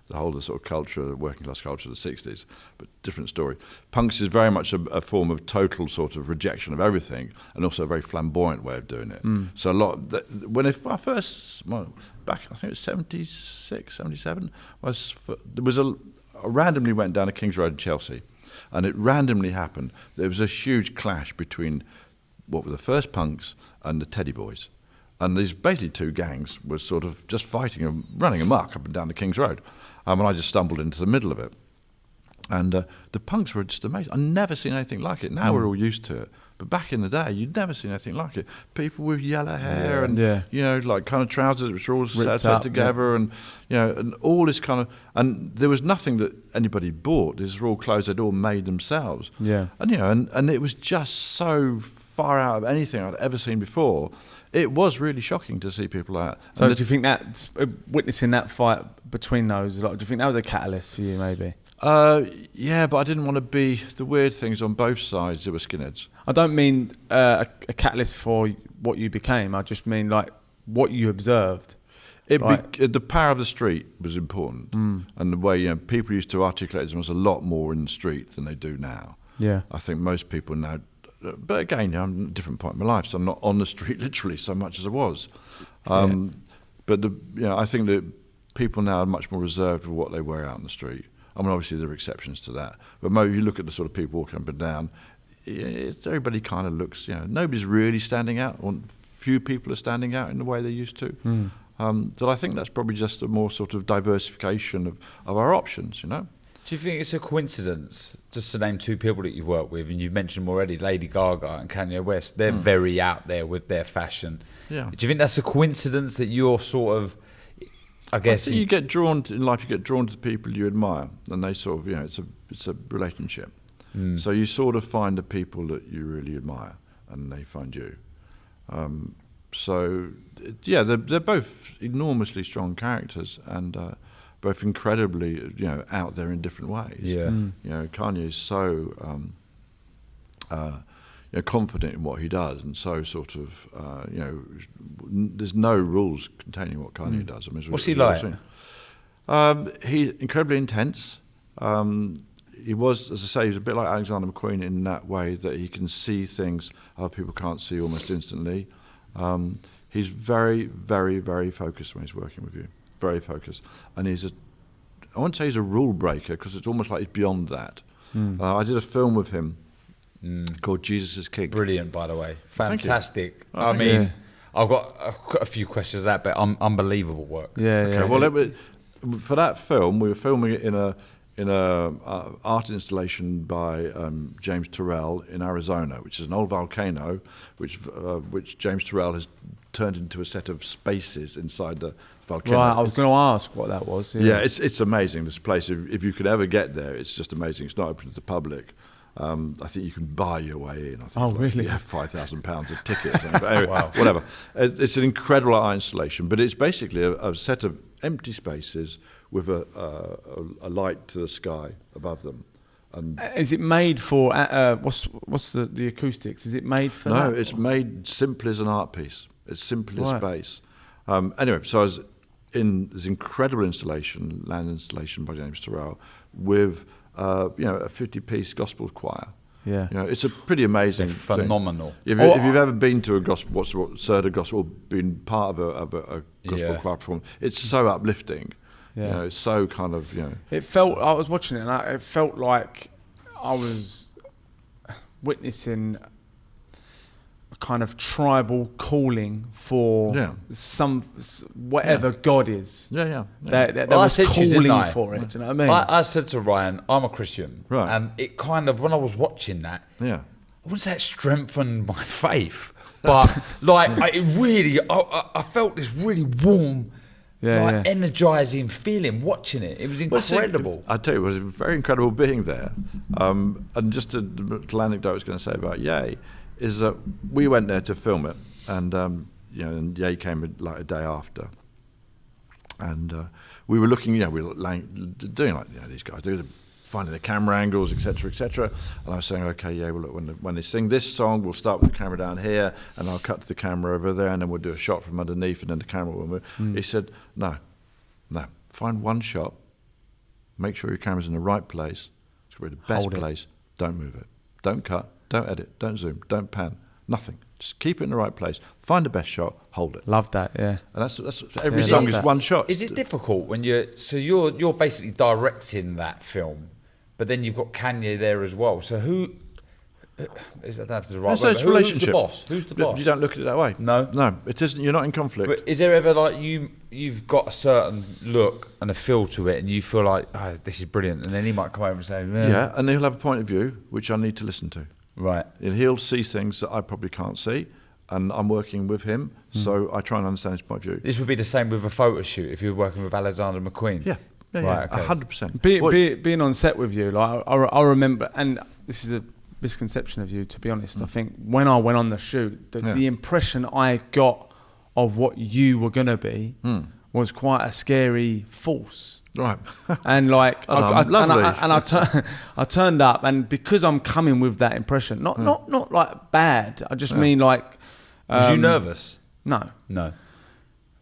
the whole sort of culture, the working class culture of the 60s, but different story. Punks is very much a form of total sort of rejection of everything and also a very flamboyant way of doing it. So a lot, I first, back, I think it was 76, 77, I randomly went down a King's Road in Chelsea, and it randomly happened. There was a huge clash between what were the first punks and the Teddy Boys. And these basically two gangs were sort of just fighting and running amok up and down the King's Road. And I just stumbled into the middle of it. And the punks were just amazing. I'd never seen anything like it. Now we're all used to it. But back in the day, you'd never seen anything like it. People with yellow hair and, like kind of trousers which were all set together and, and all this kind of... And there was nothing that anybody bought. These were all clothes they'd all made themselves.
Yeah.
And, and it was just so far out of anything I'd ever seen before. It was really shocking to see people like that.
So do you think that witnessing that fight between those, do you think that was a catalyst for you maybe?
Yeah, but I didn't want to be the weird things on both sides. There were skinheads.
I don't mean a catalyst for what you became. I just mean like what you observed.
The power of the street was important. And the way people used to articulate themselves a lot more in the street than they do now.
Yeah.
I think most people now... But again, I'm at a different point in my life, so I'm not on the street literally so much as I was. But I think that people now are much more reserved with what they wear out on the street. I mean, obviously there are exceptions to that, but maybe you look at the sort of people walking up and down. Everybody kind of looks. Nobody's really standing out. Or few people are standing out in the way they used to. So I think that's probably just a more sort of diversification of our options.
Do you think it's a coincidence, just to name two people that you've worked with, and you've mentioned them already, Lady Gaga and Kanye West, they're very out there with their fashion. Yeah. Do you think that's a coincidence that you're sort of, I guess...
you get drawn to, in life, you get drawn to the people you admire, and they sort of, it's a relationship. So you sort of find the people that you really admire, and they find you. They're both enormously strong characters, and... both incredibly, out there in different ways.
Yeah.
Kanye is so confident in what he does, and so sort of, there's no rules containing what Kanye does. I mean,
what's he like?
He's incredibly intense. He was, as I say, he's a bit like Alexander McQueen in that way that he can see things other people can't see almost instantly. He's very, very, very focused when he's working with you. Very focused, and he's I wouldn't say he's a rule breaker because it's almost like he's beyond that. I did a film with him called Jesus is King.
Brilliant, by the way.
Thank you.
Fantastic.
Oh,
I mean, I've got a few questions of that, but unbelievable work.
Okay, well, for that film, we were filming it in a art installation by James Turrell in Arizona, which is an old volcano, which James Turrell has turned into a set of spaces inside the volcano.
Right, I was going to ask what that was.
Yeah, it's amazing. This place, if you could ever get there, it's just amazing. It's not open to the public. I think you can buy your way in. I think
really?
Yeah, £5,000 a ticket. But anyway, whatever. It's an incredible art installation, but it's basically a set of empty spaces with a light to the sky above them. And
is it made for what's the acoustics? Is it made for?
No,
that?
it's made simply as an art piece. It's simply
Right.
a space. Anyway, so I was in this incredible installation, land installation by James Turrell, with a 50-piece gospel choir.
Yeah.
It's a pretty amazing
They're
thing.
phenomenal.
If you've ever been to a gospel, heard a gospel, or been part of a gospel choir performance, it's so uplifting.
Yeah.
It's so kind of
It felt. I was watching it, and it felt like I was witnessing a kind of tribal calling for whatever God is.
Yeah.
That
Well, I
was
said to you,
calling
didn't I?
for it. Do you know what I mean?
I said to Ryan, I'm a Christian.
Right.
And it kind of, when I was watching that,
Yeah.
I wouldn't say it strengthened my faith, but I felt this really warm, energizing feeling watching it. It was incredible.
I tell you, it was a very incredible being there. And just a little anecdote I was going to say about Ye is that we went there to film it, and and Ye came like a day after, and we were looking, we were doing like these guys do, finding the camera angles, etc. And I was saying, okay, well, look, when they sing this song, we'll start with the camera down here, and I'll cut to the camera over there, and then we'll do a shot from underneath, and then the camera will move. He said, no, find one shot, make sure your camera's in the right place, it's the best place, don't move it, don't cut, don't edit, don't zoom, don't pan, nothing. Just keep it in the right place, find the best shot, hold it.
Love that, yeah.
And that's every song is one shot.
Is it difficult when you're basically directing that film, but then you've got Kanye there as well? So who? Is that the right word? Who's the boss? Who's the boss?
You don't look at it that way.
No,
it isn't. You're not in conflict.
But is there ever like you've got a certain look and a feel to it, and you feel like, oh, this is brilliant, and then he might come over and say,
yeah, and he'll have a point of view which I need to listen to.
Right.
And he'll see things that I probably can't see, and I'm working with him, so I try and understand his point of view.
This would be the same with a photo shoot if you were working with Alexander McQueen.
Yeah,
right, okay.
100%.
Being on set with you, like I remember, and this is a misconception of you, to be honest. I think when I went on the shoot, the impression I got of what you were going to be was quite a scary force.
Right.
And like,
lovely.
I turned up, and because I'm coming with that impression, not like bad. I just mean like.
Was you nervous?
No.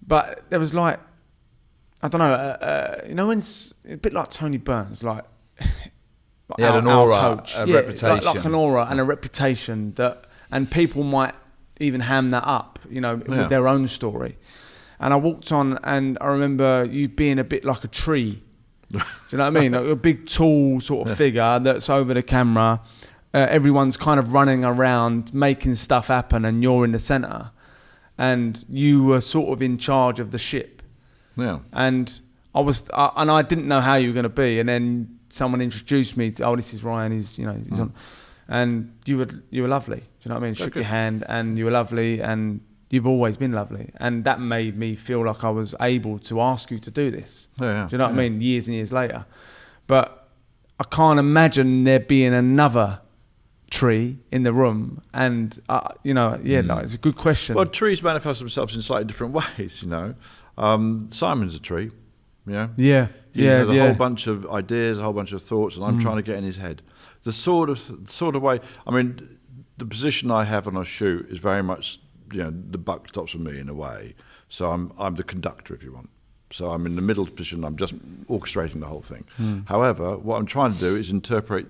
But
there was like, I don't know. When it's a bit like Tony Burns, like.
He had an aura, a reputation.
Like an aura and a reputation and people might even ham that up, with their own story. And I walked on, and I remember you being a bit like a tree. Do you know what I mean? Like a big, tall sort of figure that's over the camera. Everyone's kind of running around, making stuff happen, and you're in the centre. And you were sort of in charge of the ship.
Yeah.
And I didn't know how you were going to be, and then someone introduced me to, this is Ryan, he's on, and you were lovely. Do you know what I mean? Shook your hand, and you were lovely, and you've always been lovely, and that made me feel like I was able to ask you to do this. Do you know what I mean? Years and years later, but I can't imagine there being another tree in the room, and like, it's a good question.
Well, trees manifest themselves in slightly different ways. Simon's a tree.
Yeah.
He has a whole bunch of ideas, a whole bunch of thoughts, and I'm trying to get in his head. The sort of way. I mean, the position I have on a shoot is very much, the buck stops with me in a way. So I'm the conductor, if you want. So I'm in the middle position. I'm just orchestrating the whole thing. However, what I'm trying to do is interpret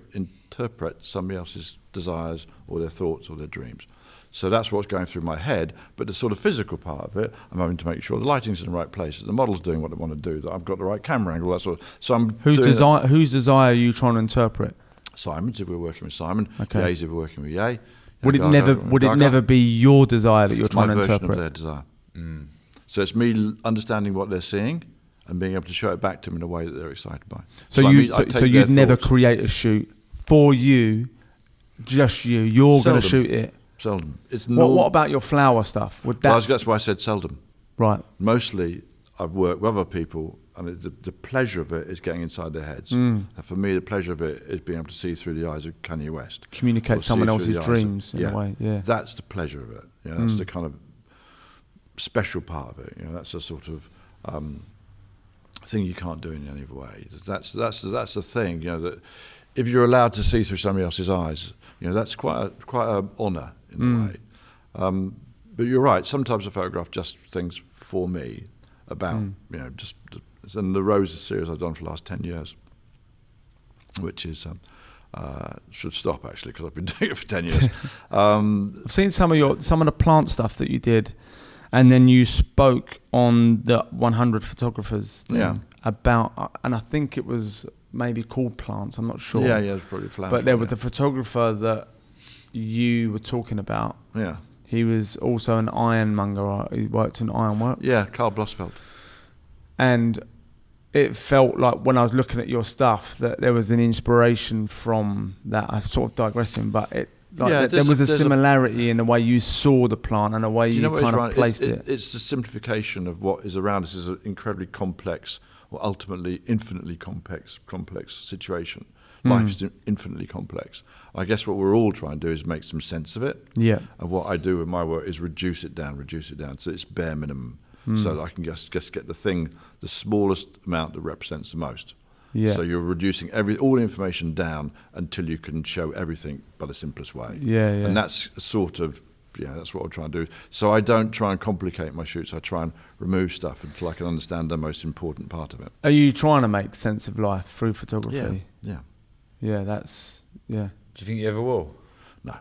somebody else's desires or their thoughts or their dreams. So that's what's going through my head. But the sort of physical part of it, I'm having to make sure the lighting's in the right place, that the model's doing what they want to do, that I've got the right camera angle, that sort of. So I'm
whose desire are you trying to interpret?
Simon's, if we're working with Simon.
Okay.
Ye's, if we're working with Ye.
Would it never be your desire that you're trying to interpret?
My version of their desire. So it's me understanding what they're seeing and being able to show it back to them in a way that they're excited by.
So you'd never create a shoot for you, just you. You're going to shoot it.
Seldom.
What about your flower stuff? Would that?
Well, that's why I said seldom.
Right.
Mostly, I've worked with other people, and the pleasure of it is getting inside their heads. And for me, the pleasure of it is being able to see through the eyes of Kanye West.
Communicate someone else's dreams in a way. Yeah.
That's the pleasure of it. That's the kind of special part of it. That's a sort of thing you can't do in any other way. That's the thing. That if you're allowed to see through somebody else's eyes, that's quite a honour in a way. But you're right. Sometimes I photograph just things for me about just. And the Roses series I've done for the last 10 years, which is should stop actually because I've been doing it for 10 years.
I've seen some of the plant stuff that you did, and then you spoke on the 100 photographers thing about, and I think it was maybe called Plants. I'm not sure.
Yeah, it's probably flowers.
But there was a photographer that you were talking about.
Yeah.
He was also an ironmonger. He worked in ironworks.
Yeah, Carl Blossfeld.
And it felt like when I was looking at your stuff that there was an inspiration from that. I'm sort of digressing, but there was a similarity in the way you saw the plant and the way you kind of placed it.
It's the simplification of what is around us is an incredibly complex, or ultimately infinitely complex situation. Life is infinitely complex. I guess what we're all trying to do is make some sense of it.
Yeah.
And what I do with my work is reduce it down so it's bare minimum. So that I can just get the smallest amount that represents the most.
Yeah.
So you're reducing all the information down until you can show everything by the simplest way.
Yeah.
And that's sort of, that's what I'm trying to do. So I don't try and complicate my shoots. I try and remove stuff until I can understand the most important part of it.
Are you trying to make sense of life through photography?
Yeah.
Yeah, that's, yeah.
Do you think you ever will?
No.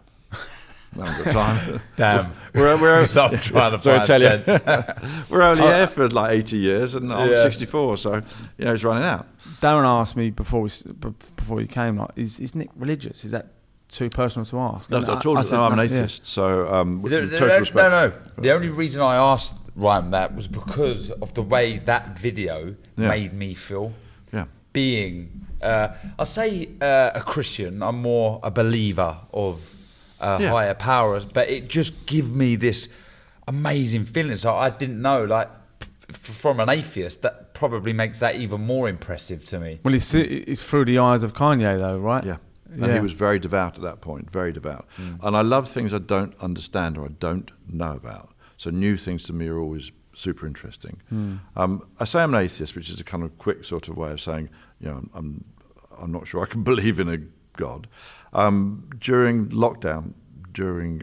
I haven't got time.
Damn.
We're
so I'm trying to find sense.
We're only here for like 80 years, and I'm 64, so it's running out.
Darren asked me before you came, like, is Nick religious? Is that too personal to ask?
No, I told you I'm an atheist. So with total respect.
No. The only reason I asked Ryan that was because of the way that video made me feel.
Yeah.
Being, I say a Christian, I'm more a believer of higher powers, but it just gives me this amazing feeling. So I didn't know, like, from an atheist, that probably makes that even more impressive to me.
Well, it's through the eyes of Kanye, though, right?
Yeah. And he was very devout at that point, very devout. And I love things I don't understand or I don't know about. So new things to me are always super interesting. I say I'm an atheist, which is a kind of quick sort of way of saying, I'm not sure I can believe in a God. During lockdown, during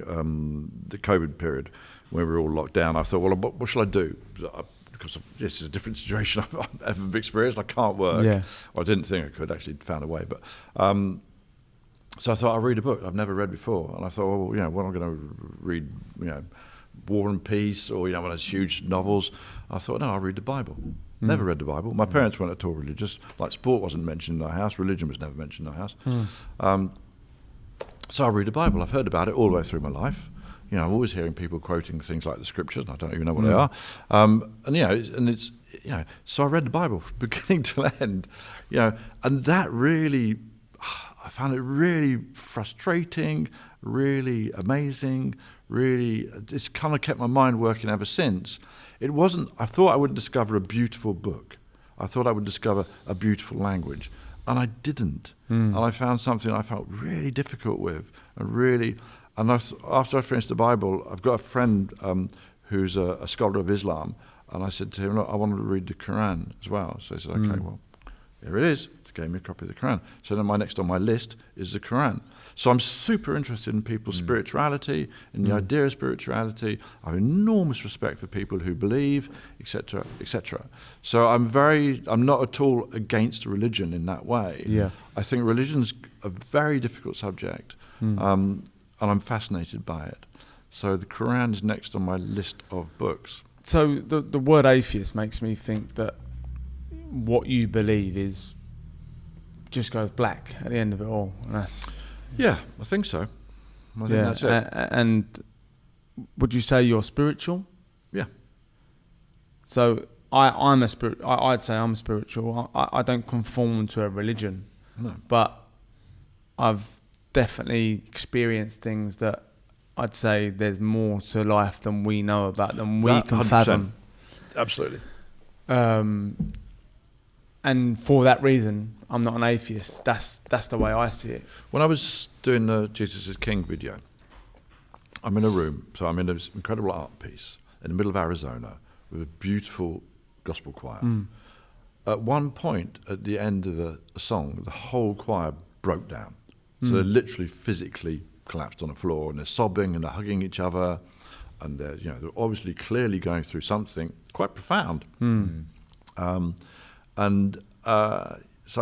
the COVID period, when we were all locked down, I thought, well, what shall I do? Because this is a different situation I've ever experienced. I can't work.
Yeah.
Well, I didn't think I could. Actually, found a way. But so I thought I'll read a book I've never read before. And I thought, well, what am I going to read? War and Peace, or one of those huge novels. I thought, no, I'll read the Bible. Never read the Bible. My parents weren't at all religious. Like sport wasn't mentioned in our house. Religion was never mentioned in our house. So I read the Bible. I've heard about it all the way through my life. I'm always hearing people quoting things like the scriptures, and I don't even know what they are. And it's so I read the Bible from beginning to end. And that really, I found it really frustrating, really amazing. Really, it's kind of kept my mind working ever since. It wasn't. I thought I would discover a beautiful book. I thought I would discover a beautiful language, and I didn't. And I found something I felt really difficult with, and after I finished the Bible, I've got a friend who's a scholar of Islam, and I said to him, look, I wanted to read the Quran as well. So he said, okay, well, here it is. He gave me a copy of the Quran. So then next on my list is the Quran. So I'm super interested in people's spirituality, in the idea of spirituality. I have enormous respect for people who believe, etc., etc. So I'm not at all against religion in that way.
Yeah.
I think religion's a very difficult subject, and I'm fascinated by it. So the Quran is next on my list of books.
So the word atheist makes me think that what you believe is just goes black at the end of it all. And that's
Yeah, I think so. I think that's it.
And would you say you're spiritual?
Yeah.
So I'm a spirit. I'd say I'm spiritual. I don't conform to a religion,
No.
but I've definitely experienced things that I'd say there's more to life than we know about, than we can
100%.
fathom.
Absolutely.
And for that reason, I'm not an atheist. That's the way I see it.
When I was doing the Jesus is King video, I'm in a room, so I'm in this incredible art piece in the middle of Arizona with a beautiful gospel choir. At one point, at the end of a song, the whole choir broke down. So they literally physically collapsed on the floor, and they're sobbing and they're hugging each other, and they're obviously clearly going through something quite profound. So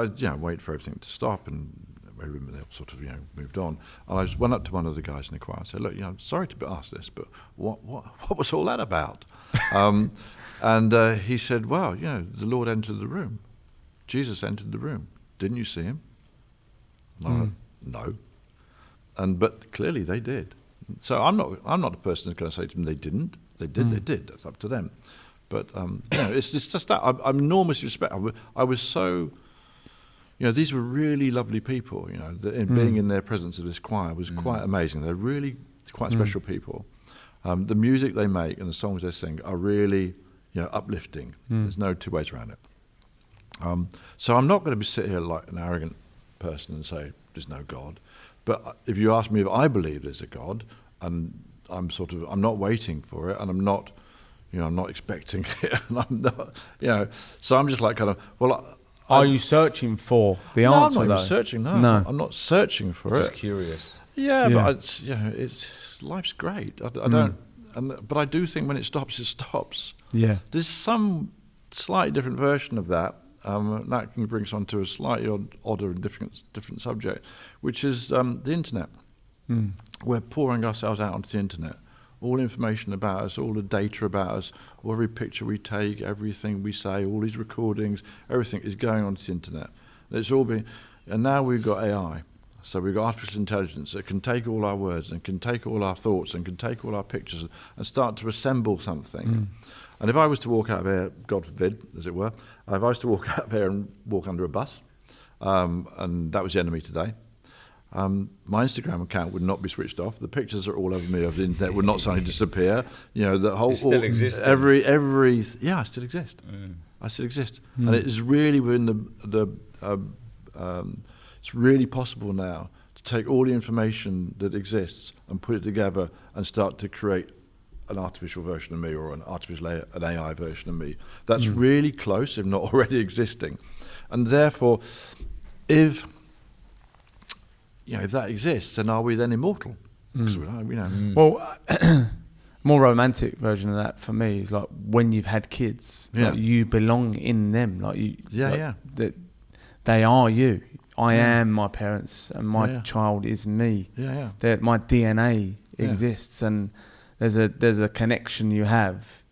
I waited for everything to stop, and they sort of moved on. And I just went up to one of the guys in the choir and said, "Look, I'm sorry to ask this, but what was all that about?" And he said, "Well, the Lord entered the room. Jesus entered the room. Didn't you see him?" And I went, "No." But clearly they did. So I'm not the person who's going to say to them they didn't. They did. They did. That's up to them. But it's just that I'm enormously respect. I was so, these were really lovely people. Being in their presence of this choir was quite amazing. They're really quite special people. The music they make and the songs they sing are really, uplifting. There's no two ways around it. So I'm not going to sit here like an arrogant person and say there's no God. But if you ask me if I believe there's a God, and I'm not waiting for it, and I'm not expecting it, and I'm not, so I'm just like
Are you searching for the answer?
I'm not even
though?
searching. No,
No.
I'm not searching for
Just
it.
curious.
Yeah,
Yeah.
but it's life's great. I don't, but I do think when it stops, it stops.
Yeah.
There's some slightly different version of that. That can bring us on to a slightly odder and different subject, which is the internet. We're pouring ourselves out onto the internet. All information about us, all the data about us, every picture we take, everything we say, all these recordings, everything is going onto the internet. And now we've got AI. So we've got artificial intelligence that can take all our words and can take all our thoughts and can take all our pictures and start to assemble something. And if I was to walk out of here, God forbid, as it were, if I was to walk out of here and walk under a bus, and that was the end of me today, my Instagram account would not be switched off. The pictures are all over me of the internet would not suddenly disappear. The whole
You still exist.
I still exist. I still exist, and it is really within it's really possible now to take all the information that exists and put it together and start to create an artificial version of me or an AI version of me. That's really close, if not already existing, and therefore, if that exists, then are we then immortal? Because
Well, more romantic version of that for me is like when you've had kids,
Yeah.
like you belong in them. Like you,
Yeah.
That they are you. I am my parents, and my child is me.
Yeah.
That my DNA exists, and there's a connection you have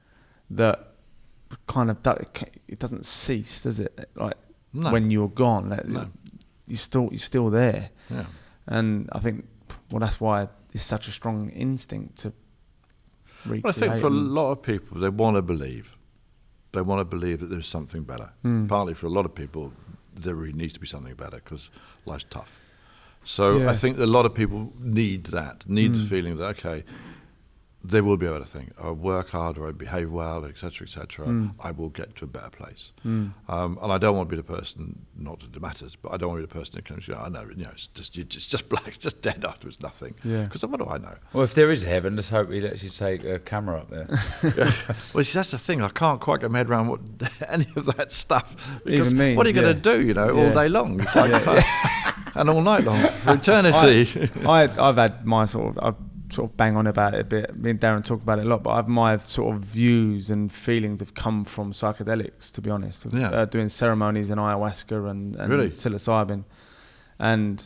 that kind of it doesn't cease, does it? Like when you're gone, you're still there.
Yeah.
And I think, that's why it's such a strong instinct to recreate.
Well, I think for a lot of people, they want to believe. They want to believe that there's something better. Partly for a lot of people, there really needs to be something better because life's tough. So I think that a lot of people need the feeling that, okay, there will be a better thing. I work hard, or I behave well, etc., etc. I will get to a better place. And I don't want to be the person, not that it matters, but I don't want to be the person that comes, I know, it's just black, it's just dead afterwards, nothing. Yeah. Because what do I know?
Well, if there is heaven, let's hope he lets you take a camera up there.
Well, see, that's the thing. I can't quite get my head around any of that stuff. Because
Even means,
what are you going to do, all day long? It's like, and all night long for eternity.
I've had my sort of bang on about it a bit. Me and Darren talk about it a lot, but my sort of views and feelings have come from psychedelics, to be honest. Doing ceremonies and ayahuasca and
Really?
psilocybin. And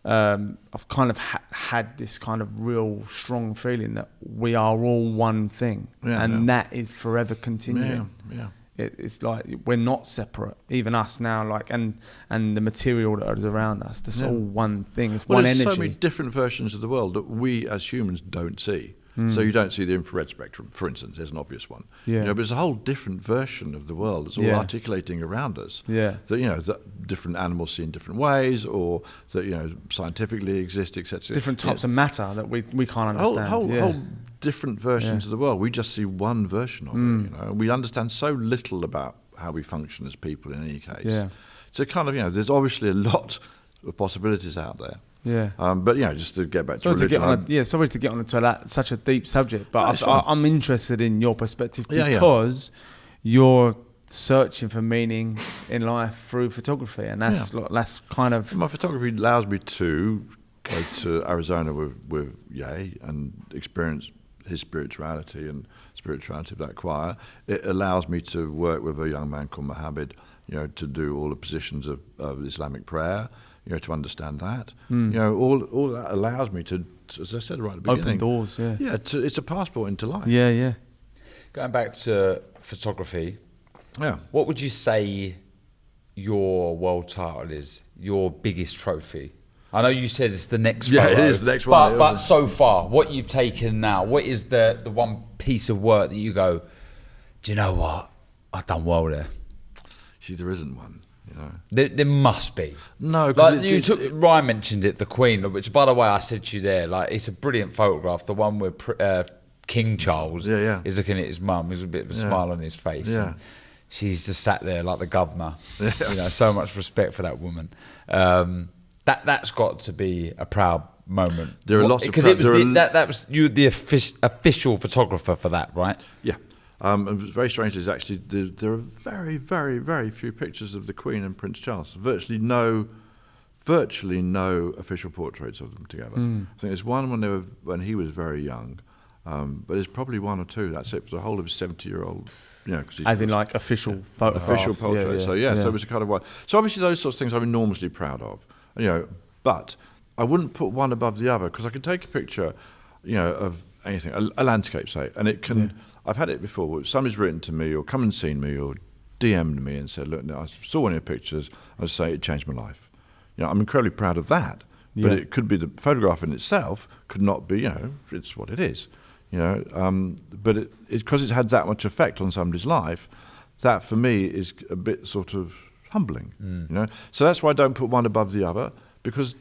I've kind of had this kind of real strong feeling that we are all one thing, that is forever continuing. It's like we're not separate, even us now, like and the material that is around us. That's all one thing. It's one energy.
There's so many different versions of the world that we as humans don't see. So you don't see the infrared spectrum, for instance. There's an obvious one. But there's a whole different version of the world that's all articulating around us. That that different animals see in different ways, or that scientifically exist, etc.
Different types of matter that we can't understand.
Whole different versions of the world. We just see one version of it. We understand so little about how we function as people in any case. So kind of there's obviously a lot of possibilities out there. But just to get back to religion.
Sorry to get on to such a deep subject, but I'm interested in your perspective because you're searching for meaning in life through photography, and that's kind of
my photography allows me to go to Arizona with Ye and experience his spirituality and spirituality of that choir. It allows me to work with a young man called Mohammed, to do all the positions of Islamic prayer. To understand that, all that allows me to, as I said right at the beginning,
open doors.
It's a passport into life.
Going back to photography, what would you say your world title is? Your biggest trophy? I know you said it's the next photo.
It is the next one.
But so far, what you've taken now, what is the one piece of work that you go, do you know what? I've done well there.
See, there isn't one.
There must be.
No,
because Ryan mentioned it, the Queen, which, by the way, I said to you there, like, it's a brilliant photograph. The one where King Charles is looking at his mum. There's a bit of a smile on his face. And she's just sat there like the governor. So much respect for that woman. That's got to be a proud moment.
There are lots of
that was you, the official photographer for that, right?
Yeah. And very strangely, actually, there are very, very, very few pictures of the Queen and Prince Charles. Virtually no official portraits of them together. I think there's one when he was very young, but there's probably one or two. That's it for the whole of his 70-year-old.
As in like official photographs.
Official portraits. So it was a kind of one. So obviously those sorts of things I'm enormously proud of. But I wouldn't put one above the other, because I could take a picture, of anything, a landscape, say, and it can. I've had it before where somebody's written to me or come and seen me or DM'd me and said, look, I saw one of your pictures, I say it changed my life. I'm incredibly proud of that, but it could be the photograph in itself could not be, it's what it is, but it's because it's had that much effect on somebody's life, that for me is a bit sort of humbling, So that's why I don't put one above the other, because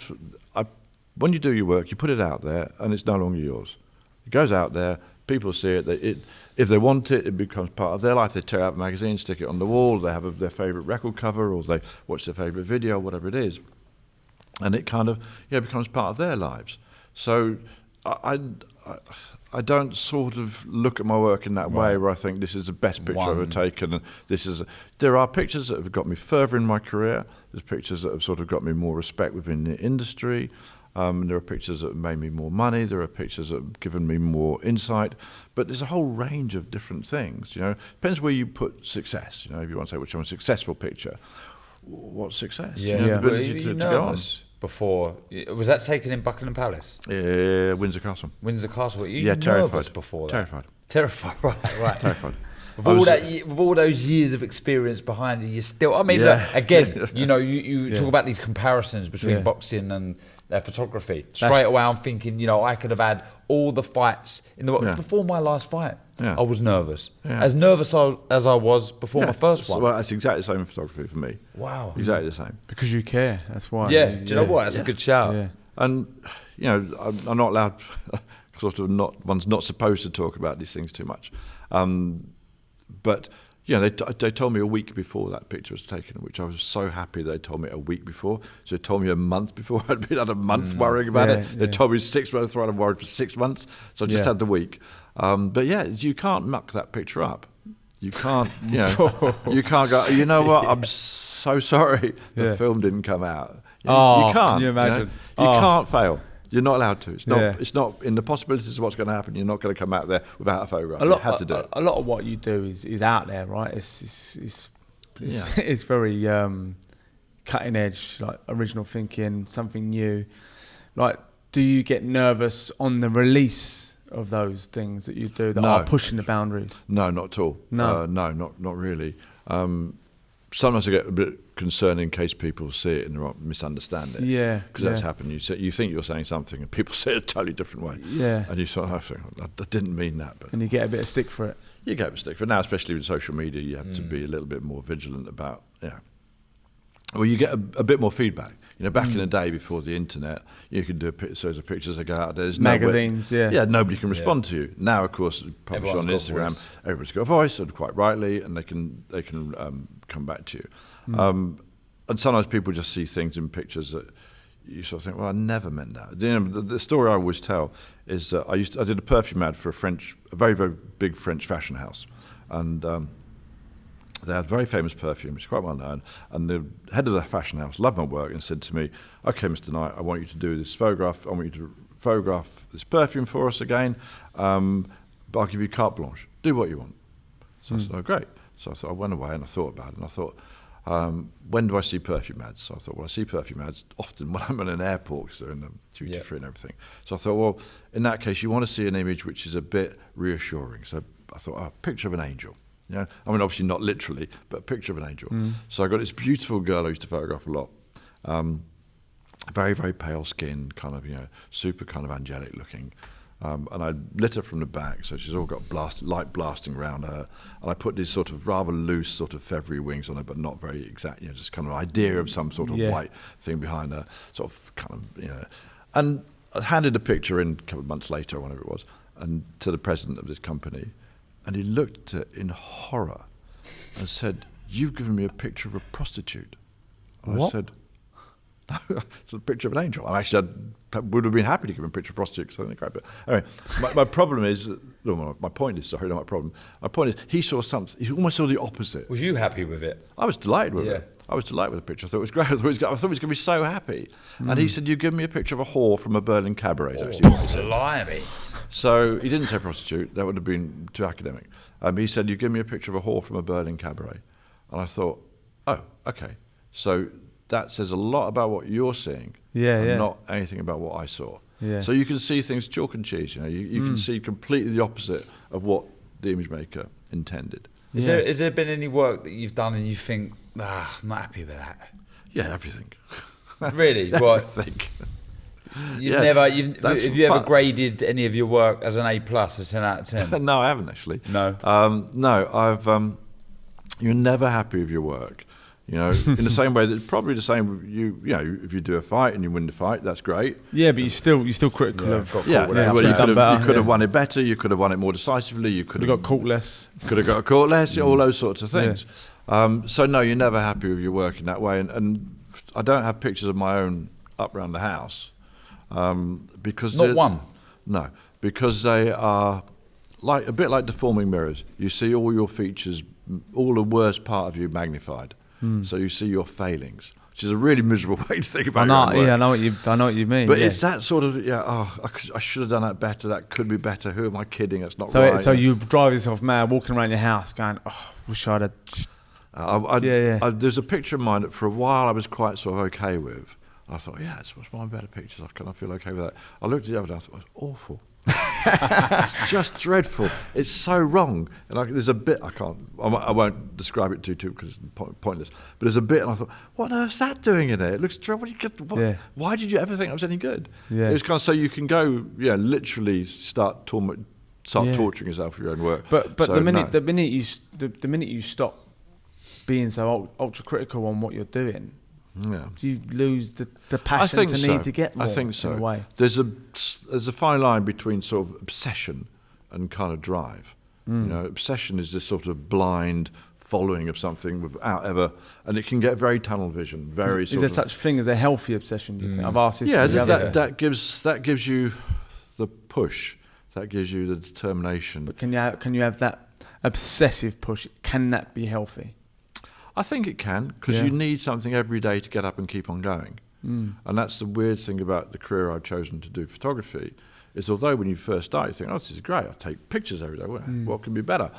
when you do your work, you put it out there and it's no longer yours. It goes out there. People see it. If they want it, it becomes part of their life. They tear out a magazine, stick it on the wall. They have their favourite record cover, or they watch their favourite video, whatever it is, and it kind of becomes part of their lives. So I don't sort of look at my work in that way, where I think this is the best picture I've ever taken. And there are pictures that have got me further in my career. There's pictures that have sort of got me more respect within the industry. There are pictures that have made me more money. There are pictures that have given me more insight. But there's a whole range of different things. Depends where you put success. If you want to say which one's a successful picture, what's success?
The ability to go on. Before, was that taken in Buckingham Palace?
Windsor Castle.
Were you nervous before that? Terrified, right.
Terrified.
With all those years of experience behind you, you're still. I mean, look, again, you talk about these comparisons between boxing and photography. Straight away, I'm thinking, I could have had all the fights in the world. Before my last fight, I was nervous. As nervous as I was before my first one.
Well, that's exactly the same in photography for me.
Wow.
Exactly the same.
Because you care. That's why.
Yeah. Do you know what? That's a good shout.
Yeah.
And I'm not allowed. One's not supposed to talk about these things too much. But they told me a week before that picture was taken, which I was so happy they told me a week before. So they told me a month before. I'd been had a month worrying about it. They told me 6 months before I'd worried for 6 months. So I just had the week. But you can't muck that picture up. You can't, you can't go, you know what, I'm so sorry the film didn't come out. You can't.
Can you imagine?
You can't fail. You're not allowed to. It's not in the possibilities of what's going to happen. You're not going to come out there without a photograph. You had to do it.
A lot of what you do is out there, right? It's very cutting edge, like original thinking, something new. Like, do you get nervous on the release of those things that you do that are pushing the boundaries?
No, not at all.
No,
not really. Sometimes I get a bit concerned in case people see it and misunderstand it.
Yeah,
because that's happened. You think you're saying something and people say it a totally different way.
Yeah,
and you sort of think, I didn't mean that. But
and you get a bit of stick for it.
You get a bit of stick for it. Now, especially with social media, you have to be a little bit more vigilant about. Well, you get a bit more feedback. Back in the day before the internet, you could do a series of pictures that go out. There's
magazines,
nobody can respond to you. Now, of course, publish on Instagram. Everybody's got a voice, and quite rightly, and they can come back to you. And sometimes people just see things in pictures that you sort of think, well, I never meant that. The story I always tell is that I did a perfume ad for a very, very big French fashion house, and they had a very famous perfume, which is quite well known, and the head of the fashion house loved my work and said to me, okay, Mr. Knight, I want you to do this photograph, I want you to photograph this perfume for us again, but I'll give you carte blanche, do what you want. So I said, oh, great. So I went away and I thought about it, and I thought, when do I see perfume ads? So I thought, well, I see perfume ads often when I'm in an airport, because they're in the duty free and everything. So I thought, well, in that case, you want to see an image which is a bit reassuring. So I thought, a picture of an angel. I mean, obviously not literally, but a picture of an angel. So I got this beautiful girl I used to photograph a lot, very, very pale skin, kind of, super kind of angelic looking. And I lit her from the back, so she's all got light blasting around her. And I put these sort of rather loose, sort of feathery wings on her, but not very exact, just kind of idea of some sort of white thing behind her, sort of kind of, And I handed the picture in a couple of months later, or whatever it was, and to the president of this company. And he looked at it in horror and said, you've given me a picture of a prostitute. And I said, no, it's a picture of an angel. And actually, I would have been happy to give him a picture of a prostitute, because I think great. But anyway, my problem is, my point is, not my problem. My point is, he saw something, he almost saw the opposite.
Was you happy with it?
I was delighted with it. I was delighted with the picture. I thought it was great. I thought he was going to be so happy. And he said, you give me a picture of a whore from a Berlin cabaret, is actually what he said.
Blimey.
So he didn't say prostitute, that would have been too academic. He said, you give me a picture of a whore from a Berlin cabaret. And I thought, oh, okay. So that says a lot about what you're seeing, not anything about what I saw. Yeah. So you can see things chalk and cheese, you can see completely the opposite of what the image maker intended.
Has there been any work that you've done and you think, I'm not happy with that?
Yeah, everything.
Really?
Everything.
Have you ever graded any of your work as an A+, a 10 out of 10?
No, I haven't actually.
No.
You're never happy with your work. In the same way that probably the same. If you do a fight and you win the fight, that's great.
Yeah, but you're still critical of.
Well, you could have won it better. You could have won it more decisively. You could have
got caught less.
Could have got caught less. All those sorts of things. So no, you're never happy with your work in that way. And I don't have pictures of my own up around the house. Because
not one.
No, because they are a bit like deforming mirrors. You see all your features, all the worst part of you magnified. So you see your failings, which is a really miserable way to think about your own work.
Yeah, I know what you mean.
But it's that sort of I should have done that better. That could be better. Who am I kidding? That's not right.
So you drive yourself mad, walking around your house, going, wish I'd have.
There's a picture of mine that for a while I was quite sort of okay with. I thought, it's one of my better pictures. I feel okay with that. I looked at the other day, I thought, it was awful. It's just dreadful. It's so wrong. And there's a bit, I won't describe it too because it's pointless. But there's a bit, and I thought, what on earth's that doing in there? It looks dreadful. Why did you ever think I was any good? Yeah. It was kind of so you can go, literally start torturing yourself for your own work.
But the minute you stop being so ultra critical on what you're doing, do you lose the passion need to get more?
I think so.
In a way?
There's a fine line between sort of obsession and kind of drive. Obsession is this sort of blind following of something without ever, and it can get very tunnel vision.
Is there such thing as a healthy obsession? Do you think? I've asked this.
That gives you the push. That gives you the determination.
But can you have that obsessive push? Can that be healthy?
I think it can, because you need something every day to get up and keep on going. And that's the weird thing about the career I've chosen to do photography, is although when you first start you think, this is great, I take pictures every day, what can be better?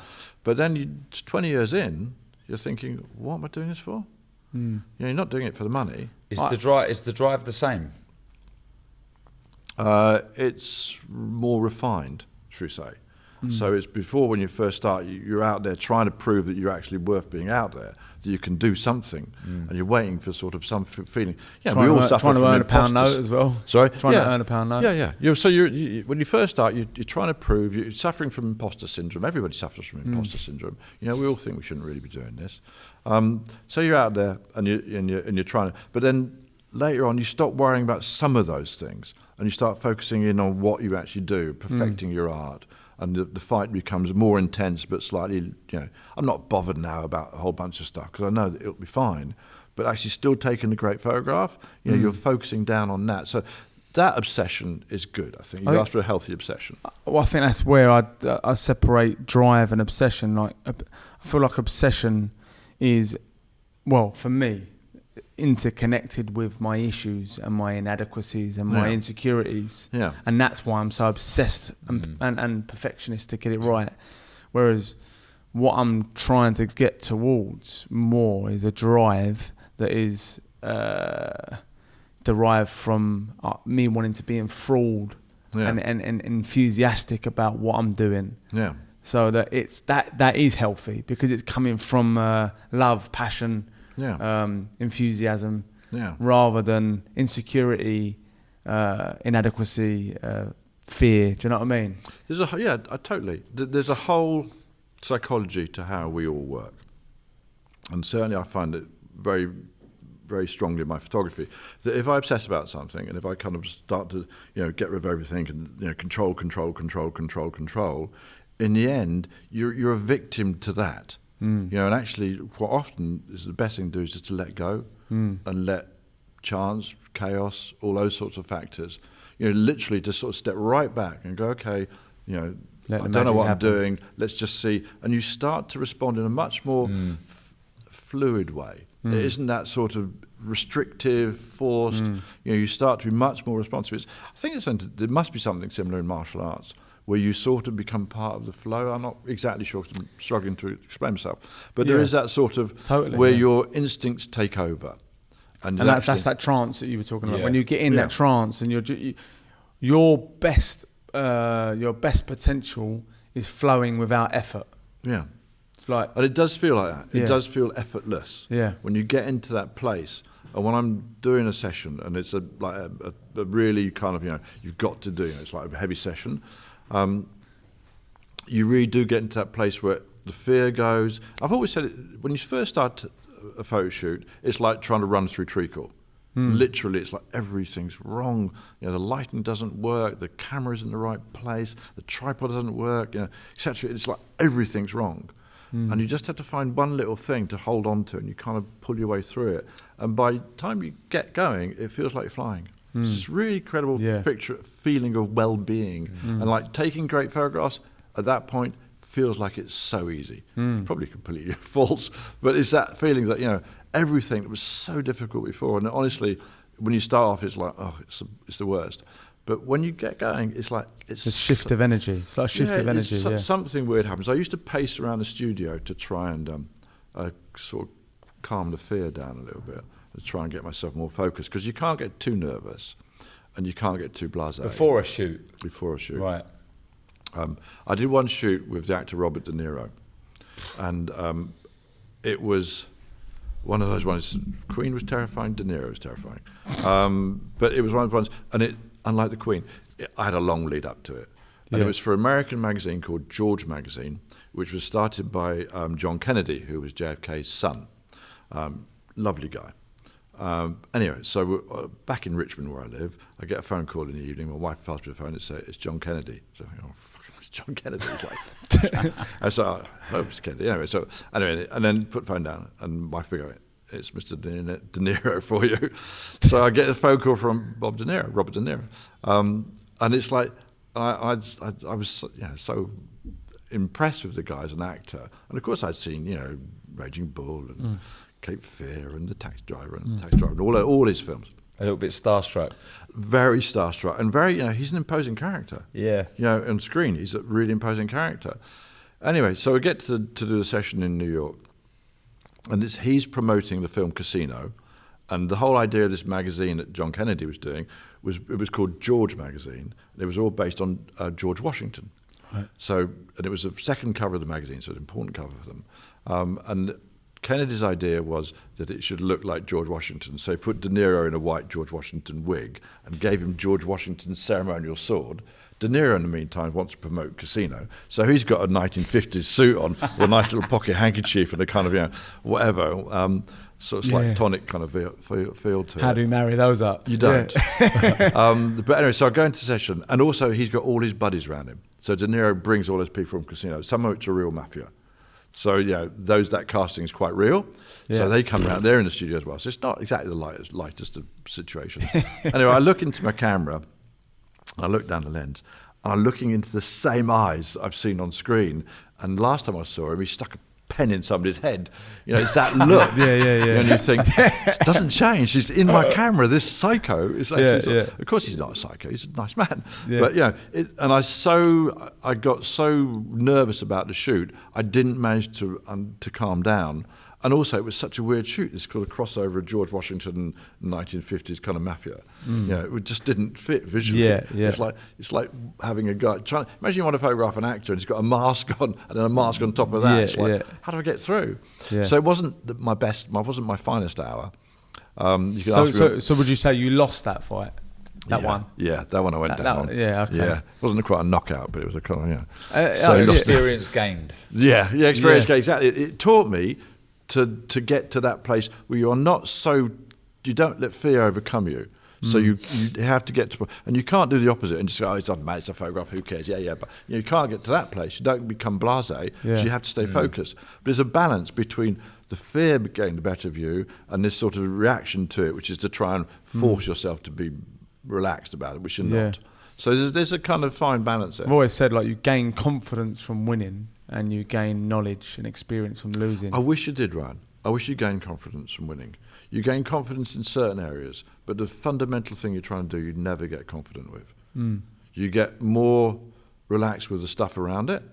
But then 20 years in, you're thinking, what am I doing this for? You're not doing it for the money.
Is the drive the same?
It's more refined, should we say. So it's before, when you first start, you're out there trying to prove that you're actually worth being out there, that you can do something, and you're waiting for sort of some feeling. Yeah, we all suffer
trying to
from
earn a
imposters.
pound note as well.
Sorry?
Trying to earn a pound note.
Yeah. When you first start, you're trying to prove, you're suffering from imposter syndrome. Everybody suffers from imposter syndrome. We all think we shouldn't really be doing this. So you're out there and you're trying to, but then later on you stop worrying about some of those things and you start focusing in on what you actually do, perfecting your art. And the fight becomes more intense, but slightly, I'm not bothered now about a whole bunch of stuff because I know that it'll be fine. But actually still taking a great photograph, you're focusing down on that. So that obsession is good, I think. You ask for a healthy obsession.
Well, I think that's where I separate drive and obsession. Like, I feel like obsession is, well, for me, interconnected with my issues and my inadequacies and my insecurities.
Yeah.
And that's why I'm so obsessed and perfectionist to get it right. Whereas what I'm trying to get towards more is a drive that is derived from me wanting to be enthralled and enthusiastic about what I'm doing.
Yeah.
So that it's that is healthy because it's coming from love, passion, enthusiasm, rather than insecurity, inadequacy, fear. Do you know what I mean?
Totally. There's a whole psychology to how we all work, and certainly I find it very, very strongly in my photography that if I obsess about something and if I kind of start to get rid of everything and control, in the end you're a victim to that. And actually quite often the best thing to do is just to let go and let chance, chaos, all those sorts of factors, literally just sort of step right back and go, okay, I don't know what I'm doing, let's just see. And you start to respond in a much more fluid way. It isn't that sort of restrictive, forced. You start to be much more responsive. I think there must be something similar in martial arts, where you sort of become part of the flow. I'm not exactly sure, 'cause I'm struggling to explain myself. But there is that sort of where your instincts take over. And
that's that trance that you were talking about. When you get in that trance and your best potential is flowing without effort.
Yeah.
It's like,
and it does feel like that. It does feel effortless.
Yeah.
When you get into that place. And when I'm doing a session and it's a really kind of, you've got to do, it's like a heavy session, you really do get into that place where the fear goes. I've always said it, when you first start a photo shoot, it's like trying to run through treacle. Literally, it's like everything's wrong. The lighting doesn't work, the camera's in the right place, the tripod doesn't work, etc. It's like everything's wrong. And you just have to find one little thing to hold on to and you kind of pull your way through it. And by the time you get going, it feels like you're flying. It's this really incredible feeling of well-being. And like taking great photographs at that point feels like it's so easy. Probably completely false, but it's that feeling that, everything that was so difficult before. And honestly, when you start off, it's like, it's the worst. But when you get going, it's like it's
a shift of energy. It's like a shift of energy.
Something weird happens. I used to pace around the studio to try and sort of calm the fear down a little bit, to try and get myself more focused, because you can't get too nervous, and you can't get too blasé.
Before a shoot.
Right. I did one shoot with the actor Robert De Niro, and it was one of those ones. Queen was terrifying. De Niro was terrifying, but it was one of the ones, and it. Unlike the Queen, I had a long lead up to it. And it was for an American magazine called George Magazine, which was started by John Kennedy, who was JFK's son. Lovely guy. Anyway, so we're, back in Richmond where I live, I get a phone call in the evening. My wife passed me the phone and said, it's John Kennedy. So I think, fucking, it's John Kennedy. It's like, and so, hello, Mr. Kennedy. Anyway, and then put the phone down, and my wife would go, it's Mr. De Niro for you. So I get a phone call from Robert De Niro. And it's like, I was so impressed with the guy as an actor. And of course I'd seen, Raging Bull and Cape Fear and The Taxi Driver and all his films.
A little bit starstruck.
Very starstruck. And very, he's an imposing character.
Yeah.
On screen, he's a really imposing character. Anyway, so we get to do the session in New York. and he's promoting the film Casino, and the whole idea of this magazine that John Kennedy was doing was called George Magazine, and it was all based on George Washington.
Right.
So, and it was the second cover of the magazine, so an important cover for them. And Kennedy's idea was that it should look like George Washington, so he put De Niro in a white George Washington wig and gave him George Washington's ceremonial sword. De Niro, in the meantime, wants to promote Casino, so he's got a 1950s suit on with a nice little pocket handkerchief and a kind of, whatever, sort of like tonic kind of feel to it.
How do you marry those up?
You don't. But anyway, so I go into session, and also he's got all his buddies around him. So De Niro brings all those people from Casino, some of which are real mafia. So, that casting is quite real. Yeah. So they come around, they're in the studio as well. So it's not exactly the lightest of situations. Anyway, I look into my camera, I look down the lens, and I'm looking into the same eyes I've seen on screen. And last time I saw him, he stuck a pen in somebody's head. It's that look.
Yeah.
And you think, it doesn't change. He's in my camera. This psycho is actually. Of course, he's not a psycho. He's a nice man. Yeah. But I got so nervous about the shoot, I didn't manage to calm down. And also, it was such a weird shoot. It's called a crossover of George Washington 1950s kind of mafia. It just didn't fit visually. Yeah. It's like having a guy imagine you want to photograph an actor and he's got a mask on and then a mask on top of that. It's like, how do I get through? Yeah. So it wasn't my best. It wasn't my finest hour.
So would you say you lost that fight? That one?
Yeah, that one I went down on.
Yeah, okay.
Yeah, it wasn't quite a knockout, but it was a kind of,
So experience gained.
Yeah, experience gained, exactly. It taught me to get to that place where you are not you don't let fear overcome you. So you have to get to, and you can't do the opposite and just go, it doesn't matter, it's a photograph, who cares? Yeah. But you can't get to that place. You don't become blasé. So you have to stay focused. But there's a balance between the fear getting the better of you and this sort of reaction to it, which is to try and force yourself to be relaxed about it, which you're not. So there's a kind of fine balance there.
I've always said, you gain confidence from winning and you gain knowledge and experience from losing.
I wish you did, Ryan. I wish you gained confidence from winning. You gain confidence in certain areas, but the fundamental thing you're trying to do, you never get confident with. You get more relaxed with the stuff around it.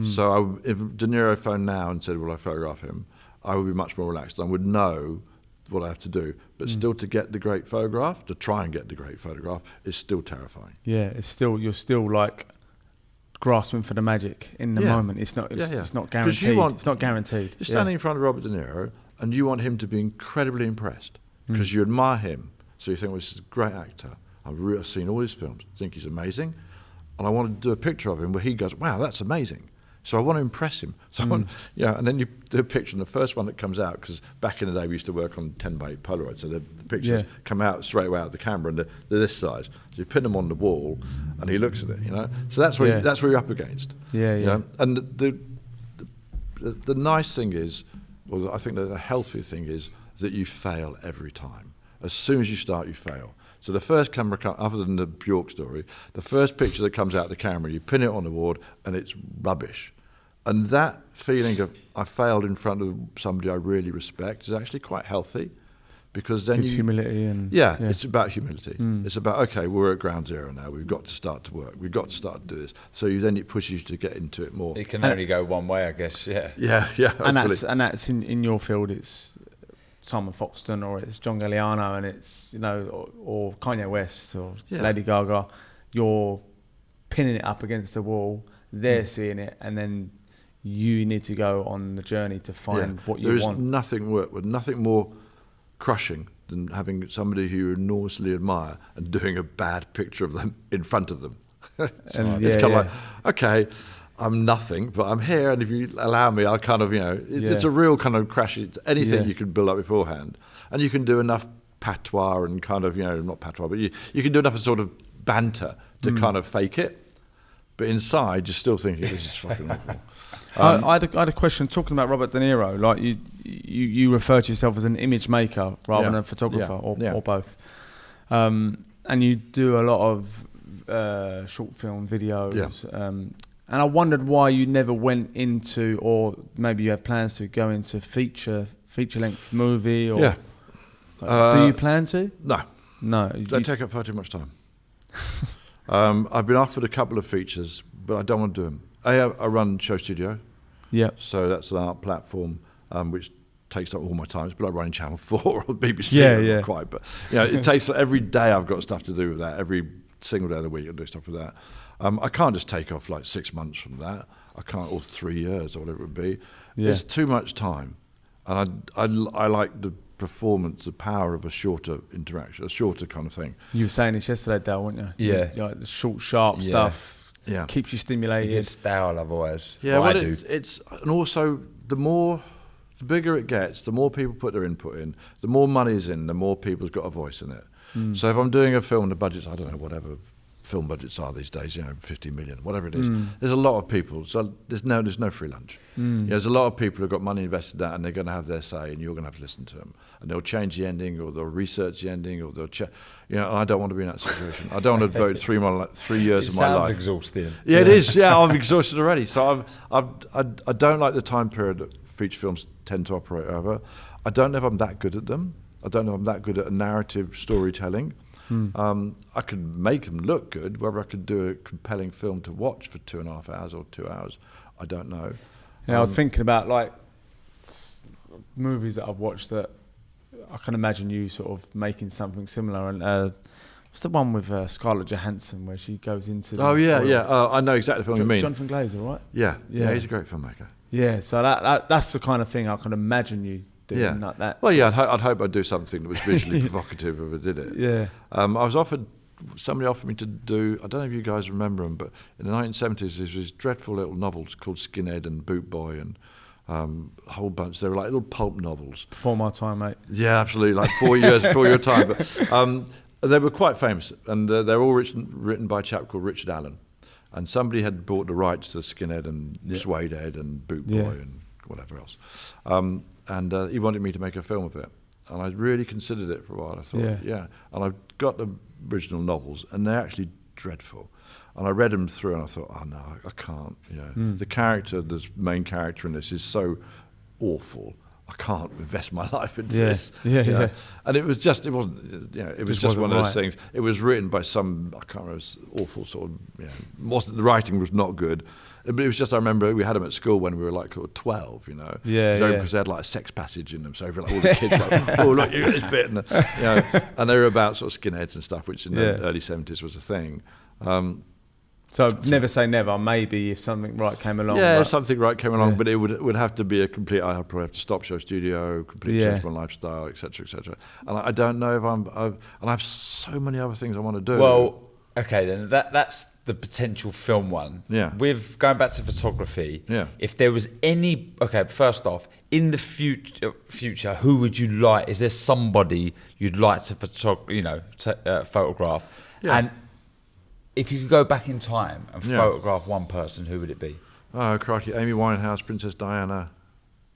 So if De Niro phoned now and said, will I photograph him, I would be much more relaxed. I would know what I have to do. But still to get the great photograph, to try and get the great photograph, is still terrifying.
Yeah, you're still grasping for the magic in the moment. It's not guaranteed. It's not guaranteed.
You're standing in front of Robert De Niro and you want him to be incredibly impressed because you admire him. So you think, well, this is a great actor. I've seen all his films. I think he's amazing. And I want to do a picture of him where he goes, wow, that's amazing. So I want to impress him. So and then you do a picture, and the first one that comes out, because back in the day we used to work on 10x8 Polaroid, so the pictures come out straight away out of the camera, and they're this size. So you pin them on the wall, and he looks at it, So that's where you're up against. And the nice thing is, well, I think that the healthy thing is that you fail every time. As soon as you start, you fail. So the first camera, other than the Bjork story, the first picture that comes out of the camera, you pin it on the board, and it's rubbish. And that feeling of I failed in front of somebody I really respect is actually quite healthy, because then
humility and
it's about humility. It's about, okay, we're at ground zero now. We've got to start to work. We've got to start to do this. So it pushes you to get into it more.
It can only go one way, I guess.
Yeah.
And that's in your field. It's Simon Foxton, or it's John Galliano, and it's or Kanye West or Lady Gaga. You're pinning it up against the wall. They're seeing it, and then you need to go on the journey to find what you want.
There's nothing more crushing than having somebody who you enormously admire and doing a bad picture of them in front of them. It's kind of like, okay, I'm nothing, but I'm here, and if you allow me, I'll kind of, it's a real kind of crash. Anything you can build up beforehand, and you can do enough patois and kind of, not patois, but you can do enough sort of banter to kind of fake it, but inside you're still thinking, this is fucking awful.
I had a question talking about Robert De Niro. Like you refer to yourself as an image maker rather than a photographer, or both, and you do a lot of short film videos. And I wondered why you never went into, or maybe you have plans to go into feature length movie, or do you plan to?
No. They take up far too much time. I've been offered a couple of features, but I don't want to do them. I run SHOWstudio.
Yeah.
So that's an art platform which takes up all my time. It's like running Channel 4 or BBC.
Yeah.
Not quite, but it takes every day. I've got stuff to do with that. Every single day of the week, I do stuff with that. I can't just take off like 6 months from that. I can't, or 3 years or whatever it would be.
Yeah.
It's too much time, and I like the performance, the power of a shorter interaction, a shorter kind of thing.
You were saying this yesterday, Dale, weren't you?
Yeah.
Like the short, sharp stuff.
Yeah.
Keeps you stimulated.
You get stale otherwise.
Yeah,
Well,
well,
I do.
it's and also the bigger it gets, the more people put their input in, the more money's in, the more people's got a voice in it. So if I'm doing a film, the budget's, I don't know, whatever film budgets are these days, 50 million, whatever it is. There's a lot of people, so there's no free lunch. There's a lot of people who've got money invested in that, and they're going to have their say, and you're going to have to listen to them. And they'll change the ending, or they'll research the ending, or they'll and I don't want to be in that situation. I don't want to devote 3 years of my life.
Sounds exhausting.
Yeah, it is. Yeah, I'm exhausted already. So I don't like the time period that feature films tend to operate over. I don't know if I'm that good at them. I don't know if I'm that good at a narrative storytelling. I could make them look good. Whether I could do a compelling film to watch for 2.5 hours or 2 hours, I don't know.
Yeah, I was thinking about like movies that I've watched that I can imagine you sort of making something similar. And what's the one with Scarlett Johansson where she goes into the
I know exactly what you mean.
Jonathan Glazer, right?
Yeah, he's a great filmmaker.
Yeah, so that's the kind of thing I can imagine you doing like that.
Well, yeah, I'd hope I'd do something that was visually provocative if I did it.
Yeah.
Somebody offered me to do, I don't know if you guys remember them, but in the 1970s there was these dreadful little novels called Skinhead and Boot Boy and a whole bunch. They were like little pulp novels.
Before my time, mate.
Yeah, absolutely, like 4 years before your time. But they were quite famous, and they're all written by a chap called Richard Allen. And somebody had bought the rights to Skinhead and Suede Head and Boot Boy and whatever else. And he wanted me to make a film of it. And I really considered it for a while. I thought, And I got the original novels, and they're actually dreadful. And I read them through, and I thought, oh no, I can't. The character, the main character in this, is so awful. I can't invest my life into this. Yeah. And it was just one of those things. It was written by some, I can't remember, it was awful sort of, the writing was not good. But it was just, I remember we had them at school when we were like 12, because they had like a sex passage in them. So like, all the kids like, oh look, you got this bit, and they were about sort of skinheads and stuff, which in the early 70s was a thing.
So never say never. Maybe if something right came along.
Yeah, something right came along, but it would have to be a complete. I'd probably have to stop SHOWstudio, completely change my lifestyle, etc., etc. And I don't know if and I have so many other things I want to do.
Well, okay, then that's the potential film one.
Yeah.
With going back to photography.
Yeah.
If there was any, first off, in the future, who would you like? Is there somebody you'd like to photograph? Yeah. And if you could go back in time and photograph one person, who would it be?
Oh, crikey. Amy Winehouse, Princess Diana.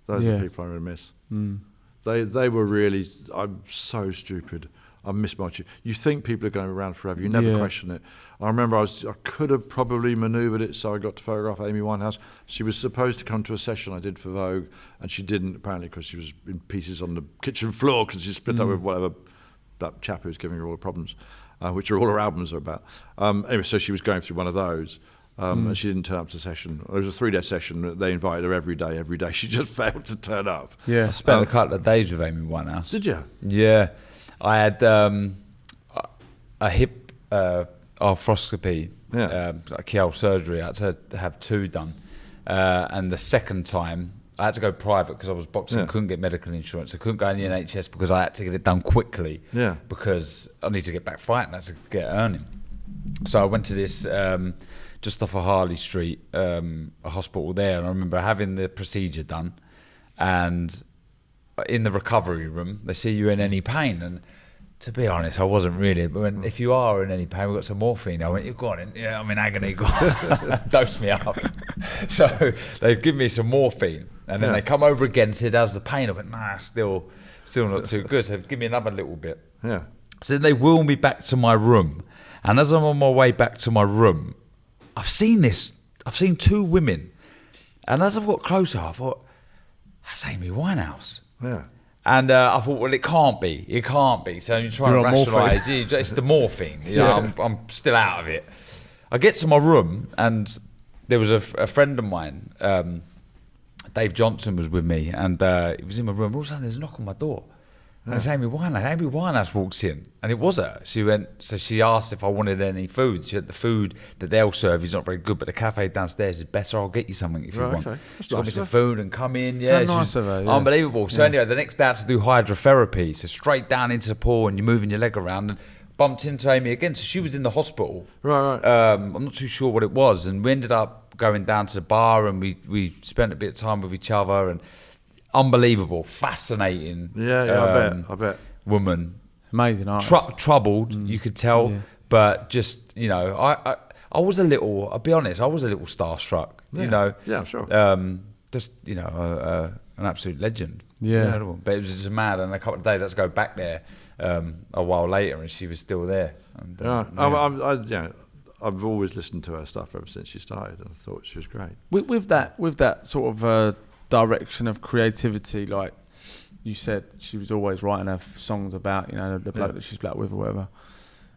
Those are the people I'm going to miss. They were really, I'm so stupid. I miss my You think people are going around forever. You never question it. I remember I could have probably manoeuvred it so I got to photograph Amy Winehouse. She was supposed to come to a session I did for Vogue, and she didn't, apparently, because she was in pieces on the kitchen floor because she split up with whatever that chap who was giving her all the problems, which are all her albums are about. Anyway, so she was going through one of those. And she didn't turn up to the session. It was a 3-day session. They invited her every day. She just failed to turn up.
Yeah, I spent a couple of days with Amy Winehouse.
Did you?
Yeah. I had a hip arthroscopy, like keyhole surgery. I had to have 2 done. And the second time, I had to go private because I was boxing, couldn't get medical insurance. I couldn't go in the NHS because I had to get it done quickly because I need to get back fighting, I had to get earning. So I went to this, just off of Harley Street, a hospital there, and I remember having the procedure done, and in the recovery room, they see you in any pain, and to be honest, I wasn't really. But if you are in any pain, we've got some morphine. I went, you go on, I'm in agony. Go on, dose me up. So they give me some morphine, and then they come over again and said, how's the pain? I went, nah, still not too good. So give me another little bit. Yeah. So then they wheel me back to my room, and as I'm on my way back to my room, I've seen 2 women, and as I've got closer, I thought, that's Amy Winehouse.
Yeah.
And I thought, well, it can't be. So you're trying to rationalise. It's the morphine. I'm still out of it. I get to my room, and there was a friend of mine Dave Johnson was with me, and he was in my room. All of a sudden, there's a knock on my door. And it's Amy Winehouse. Amy Winehouse walks in, and it was her. She went, so she asked if I wanted any food. She said, the food that they'll serve is not very good, but the cafe downstairs is better. I'll get you something if you want.
Okay.
She got me some food and come in.
How
Yeah, she
nice
was
of her, yeah.
unbelievable. So anyway, the next day I had to do hydrotherapy, so straight down into the pool, and you're moving your leg around, and bumped into Amy again. So she was in the hospital.
Right.
I'm not too sure what it was, and we ended up going down to the bar, and we spent a bit of time with each other, and unbelievable, fascinating.
Yeah, I bet.
Woman,
Amazing artist.
troubled, you could tell, but just, you know, I was a little, I'll be honest, I was a little starstruck, you know.
Yeah, sure.
Just, you know, an absolute legend.
Yeah.
But it was just mad, and a couple of days, let's go back there a while later, and she was still there. And,
I've always listened to her stuff ever since she started, and I thought she was great.
With that sort of direction of creativity, like you said, she was always writing her songs about, you know, the bloke that she's black with or whatever.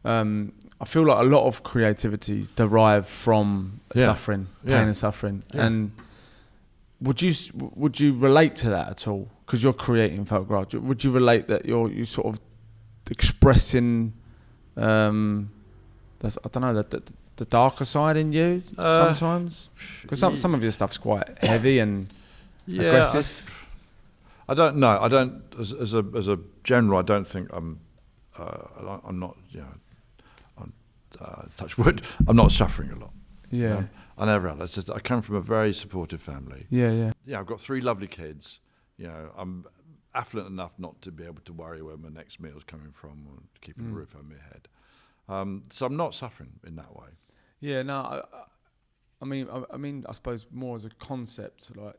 I feel like a lot of creativity derive from suffering, pain and suffering. Yeah. And would you relate to that at all? Because you're creating photographs. Would you relate that you're sort of expressing, I don't know, the darker side in you sometimes? Because some of your stuff's quite heavy and aggressive.
I don't know. I don't, as a general, I don't think I'm not, you know, touch wood, I'm not suffering a lot.
Yeah.
You know? I never have. It's just, I come from a very supportive family.
Yeah.
Yeah, I've got 3 lovely kids. You know, I'm affluent enough not to be able to worry where my next meal's coming from or keeping a roof over my head. So I'm not suffering in that way.
Yeah, no, I mean, I suppose more as a concept, like,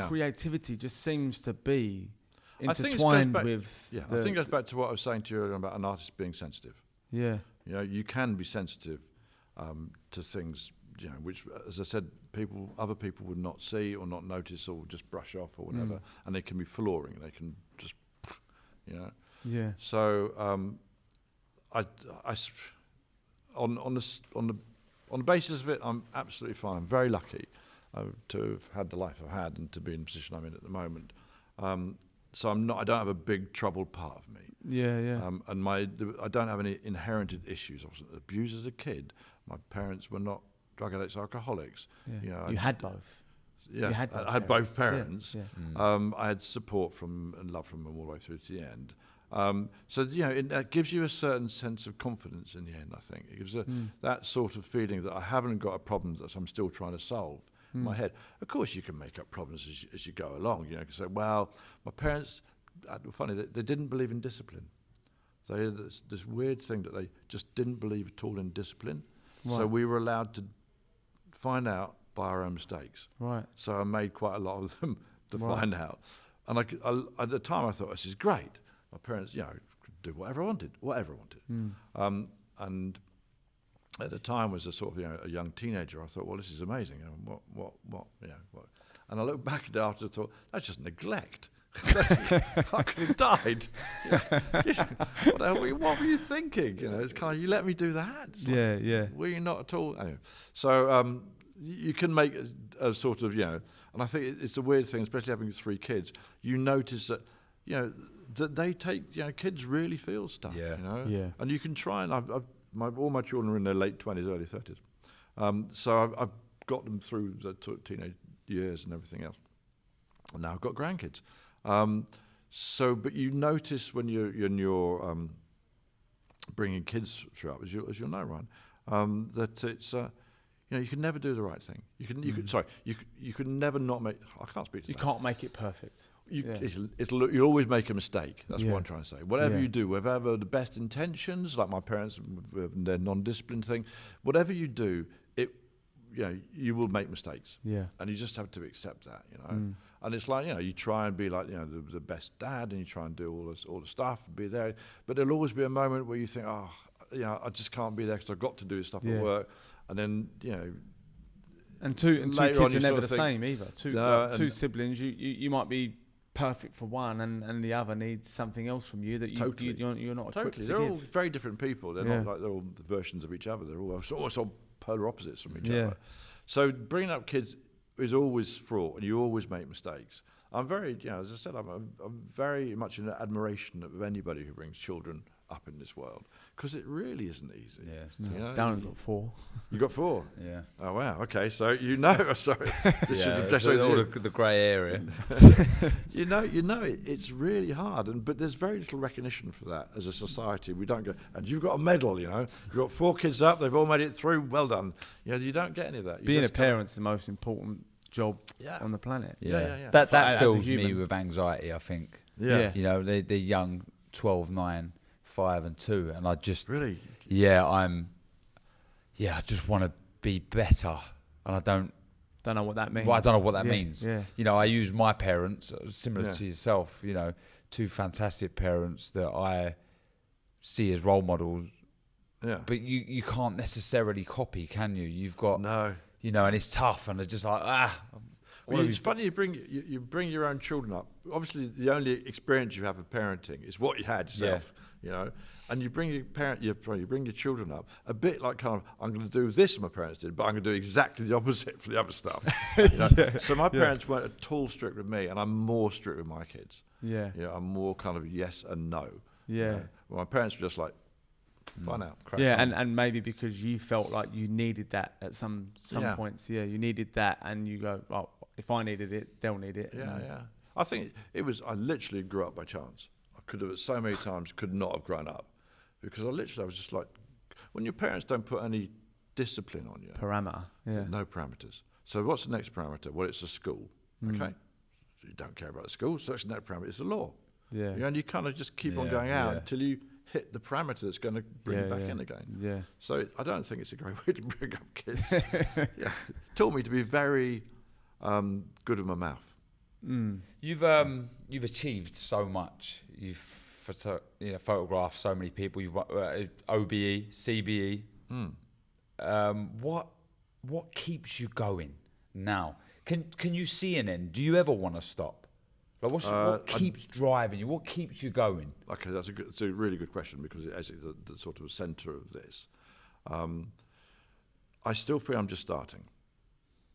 creativity just seems to be intertwined with.
Yeah, I think it goes back to what I was saying to you earlier about an artist being sensitive.
Yeah,
you know, you can be sensitive to things, you know, which, as I said, other people would not see or not notice or just brush off or whatever, and they can be flooring. They can just, you know.
Yeah.
So, on the basis of it, I'm absolutely fine. I'm very lucky to have had the life I've had and to be in the position I'm in at the moment. So I don't have a big troubled part of me.
Yeah.
And I don't have any inherited issues. I wasn't abused as a kid. My parents were not drug addicts, alcoholics.
Yeah.
You know,
you had both.
Yeah, I had both parents. Yeah. I had support from and love from them all the way through to the end. So, you know, that gives you a certain sense of confidence in the end, I think. It gives that sort of feeling that I haven't got a problem that I'm still trying to solve in my head. Of course, you can make up problems as you go along. You know, you can say, well, my parents, funny, they didn't believe in discipline. They had this weird thing that they just didn't believe at all in discipline. Right. So we were allowed to find out by our own mistakes. Right. So I made quite a lot of them to find out. And at the time, I thought, this is great. My parents, you know, could do whatever I wanted. And at the time, was a sort of, you know, a young teenager. I thought, well, this is amazing. You know, what. And I look back at it after and thought, that's just neglect. I could have died. What were you thinking? You know, it's kind of, you let me do that. Like, were you not at all? Anyway, so you can make a sort of, you know, and I think it's a weird thing, especially having 3 kids. You notice that, you know, that they take, you know, kids really feel stuff. Yeah. You know? Yeah. And you can try, and all my children are in their late 20s, early 30s. So I've got them through the teenage years and everything else. And now I've got grandkids. But you notice when you're bringing kids through up, as you'll know, Ryan, that it's you know, you can never do the right thing. You could never not make. I can't speak to that.
You can't make it perfect.
You'll always make a mistake. That's what I'm trying to say. Whatever you do, whatever the best intentions, like my parents, their non-discipline thing, whatever you do, you know, you will make mistakes. Yeah. And you just have to accept that, you know. And it's like, you know, you try and be like, you know, the best dad, and you try and do all the stuff and be there. But there'll always be a moment where you think, oh, you know, I just can't be there because I've got to do this stuff at work. And then, you know.
And two kids are never the same either. Two siblings, you might be perfect for one, and the other needs something else from you that you're not equipped to give.
They're all very different people. They're not like they're all versions of each other. They're all sort of polar opposites from each other. So bringing up kids is always fraught, and you always make mistakes. I'm very, as I said, I'm very much in admiration of anybody who brings children up in this world, because it really isn't easy.
Yeah,
Darren's got 4.
You got 4?
Yeah.
Oh wow. Okay, so sorry. This should have
all the grey area.
It's really hard, but there's very little recognition for that as a society. We don't go, and you've got a medal. You've got 4 kids up. They've all made it through. Well done. You don't get any of that.
Being a parent's the most important job on the planet.
Yeah.
That
That fills
me
me with anxiety, I think.
Yeah.
They're young, 12, 9, 5 and 2, and I just
really,
I just want to be better, and I don't
know what that means.
Well, I don't know what that means.
Yeah.
I use my parents, similar
Yeah.
to yourself. 2 fantastic parents that I see as role models.
Yeah.
But you can't necessarily copy, can you? You've got
No.
and it's tough, and it's just like
Well, it's funny you bring your own children up. Obviously, the only experience you have of parenting is what you had yourself. And you bring you bring your children up a bit like kind of, I'm going to do this my parents did, but I'm going to do exactly the opposite for the other stuff. So my parents weren't at all strict with me, and I'm more strict with my kids.
Yeah.
I'm more kind of yes and no.
Yeah.
Well, my parents were just like, fine out. Crack
Yeah,
on.
and maybe because you felt like you needed that at some points. Yeah, you needed that, and you go, well, if I needed it, they'll need it.
Yeah. I think I literally grew up by chance. I could have, so many times, could not have grown up. Because I was just like, when your parents don't put any discipline on you.
Parameter. Yeah.
No parameters. So what's the next parameter? Well, it's a school. Okay? So you don't care about the school, so it's the next parameter. It's the law.
Yeah.
And you kind of just keep on going out until you hit the parameter that's going to bring you back in again.
Yeah.
So I don't think it's a great way to bring up kids. It taught me to be very good with my mouth.
You've achieved so much. You've photographed so many people. You've OBE, CBE. What keeps you going now? Can you see an end? Do you ever want to stop? Like what keeps driving you? What keeps you going?
Okay, that's a really good question, because it is the sort of centre of this. I still feel I'm just starting.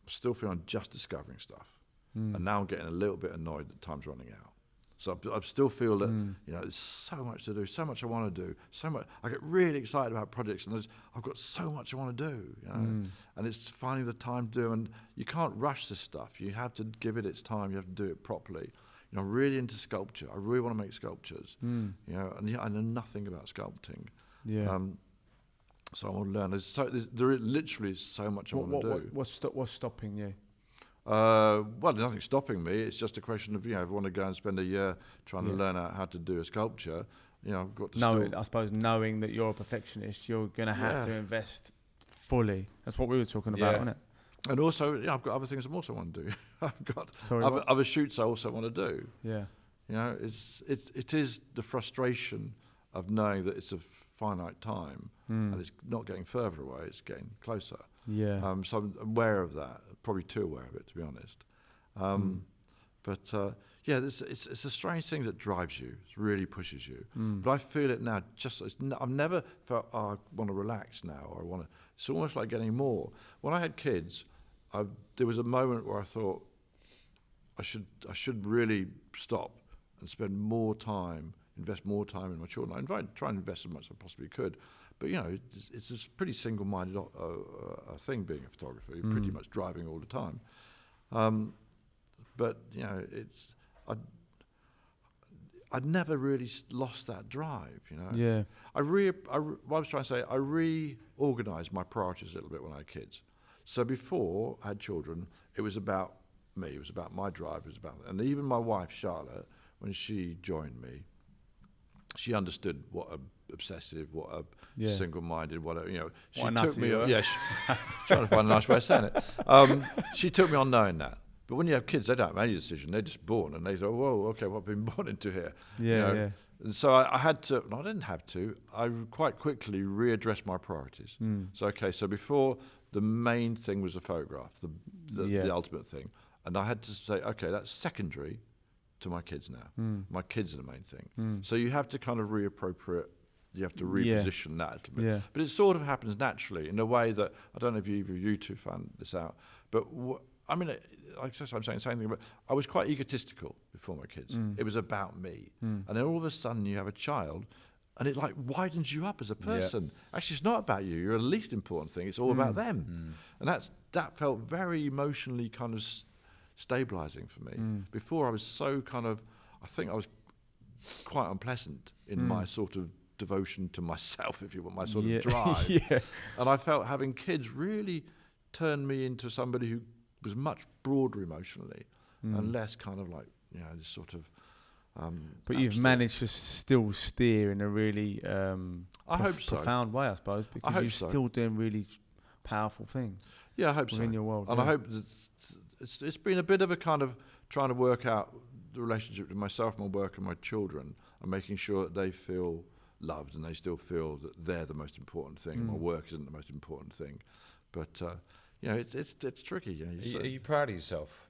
I still feel I'm just discovering stuff. And now I'm getting a little bit annoyed that time's running out. So I still feel that there's so much to do, so much I want to do, so much. I get really excited about projects, and I've got so much I want to do, and it's finding the time to do. And you can't rush this stuff. You have to give it its time. You have to do it properly. I'm really into sculpture. I really want to make sculptures. And I know nothing about sculpting.
Yeah.
So I want to learn. There literally is so much I want to do.
What's stopping you?
Well, there's nothing stopping me. It's just a question of, if I want to go and spend a year trying to learn out how to do a sculpture, I've got to
knowing that you're a perfectionist, you're going to have to invest fully. That's what we were talking about, wasn't it?
And also, I've got other things I also want to do. I've got
what?
other shoots I also want to do.
Yeah.
It is the frustration of knowing that it's a finite time and it's not getting further away, it's getting closer.
Yeah.
So I'm aware of that, probably too aware of it, to be honest. But it's a strange thing that drives you, it really pushes you. But I feel it now. I've never felt, I want to relax now, or I want to. It's almost like getting more. When I had kids, there was a moment where I thought I should really stop and spend more time, invest more time in my children. I try and invest as much as I possibly could. But, it's a pretty single-minded thing, being a photographer. You're pretty much driving all the time. But, I'd never really lost that drive,
Yeah.
What I was trying to say, I reorganised my priorities a little bit when I had kids. So before I had children, it was about me. It was about my drive. And even my wife, Charlotte, when she joined me, she understood what a obsessive, what a single-minded, she took me on. Trying to find a nice way of saying it. She took me on knowing that. But when you have kids, they don't make any decision. They're just born, and they go, "Whoa, okay, what have I been born into here?"
Yeah.
And so I had to. No, I didn't have to. I quite quickly readdressed my priorities. So before, the main thing was the photograph, the ultimate thing, and I had to say, okay, that's secondary to my kids now. My kids are the main thing. So you have to kind of reappropriate. You have to reposition that a little bit.
Yeah.
But it sort of happens naturally in a way that, I don't know if you two found this out, but I mean, like I'm saying the same thing, but I was quite egotistical before my kids. It was about me. And then all of a sudden you have a child, and it like widens you up as a person. Actually, it's not about you. You're the least important thing. It's all about them. And that felt very emotionally kind of stabilizing for me. Before I was so kind of, I think I was quite unpleasant in my sort of devotion to myself, if you want, my sort of drive. And I felt having kids really turned me into somebody who was much broader emotionally and less kind of like, this sort of...
but you've managed to still steer in a really
I hope so.
profound way, I suppose, because you're still doing really powerful things.
Yeah, I hope so.
In your world.
And I hope that it's been a bit of a kind of trying to work out the relationship with myself, my work, and my children, and making sure that they feel loved and they still feel that they're the most important thing. And my work isn't the most important thing. But, it's tricky.
Are you proud of yourself?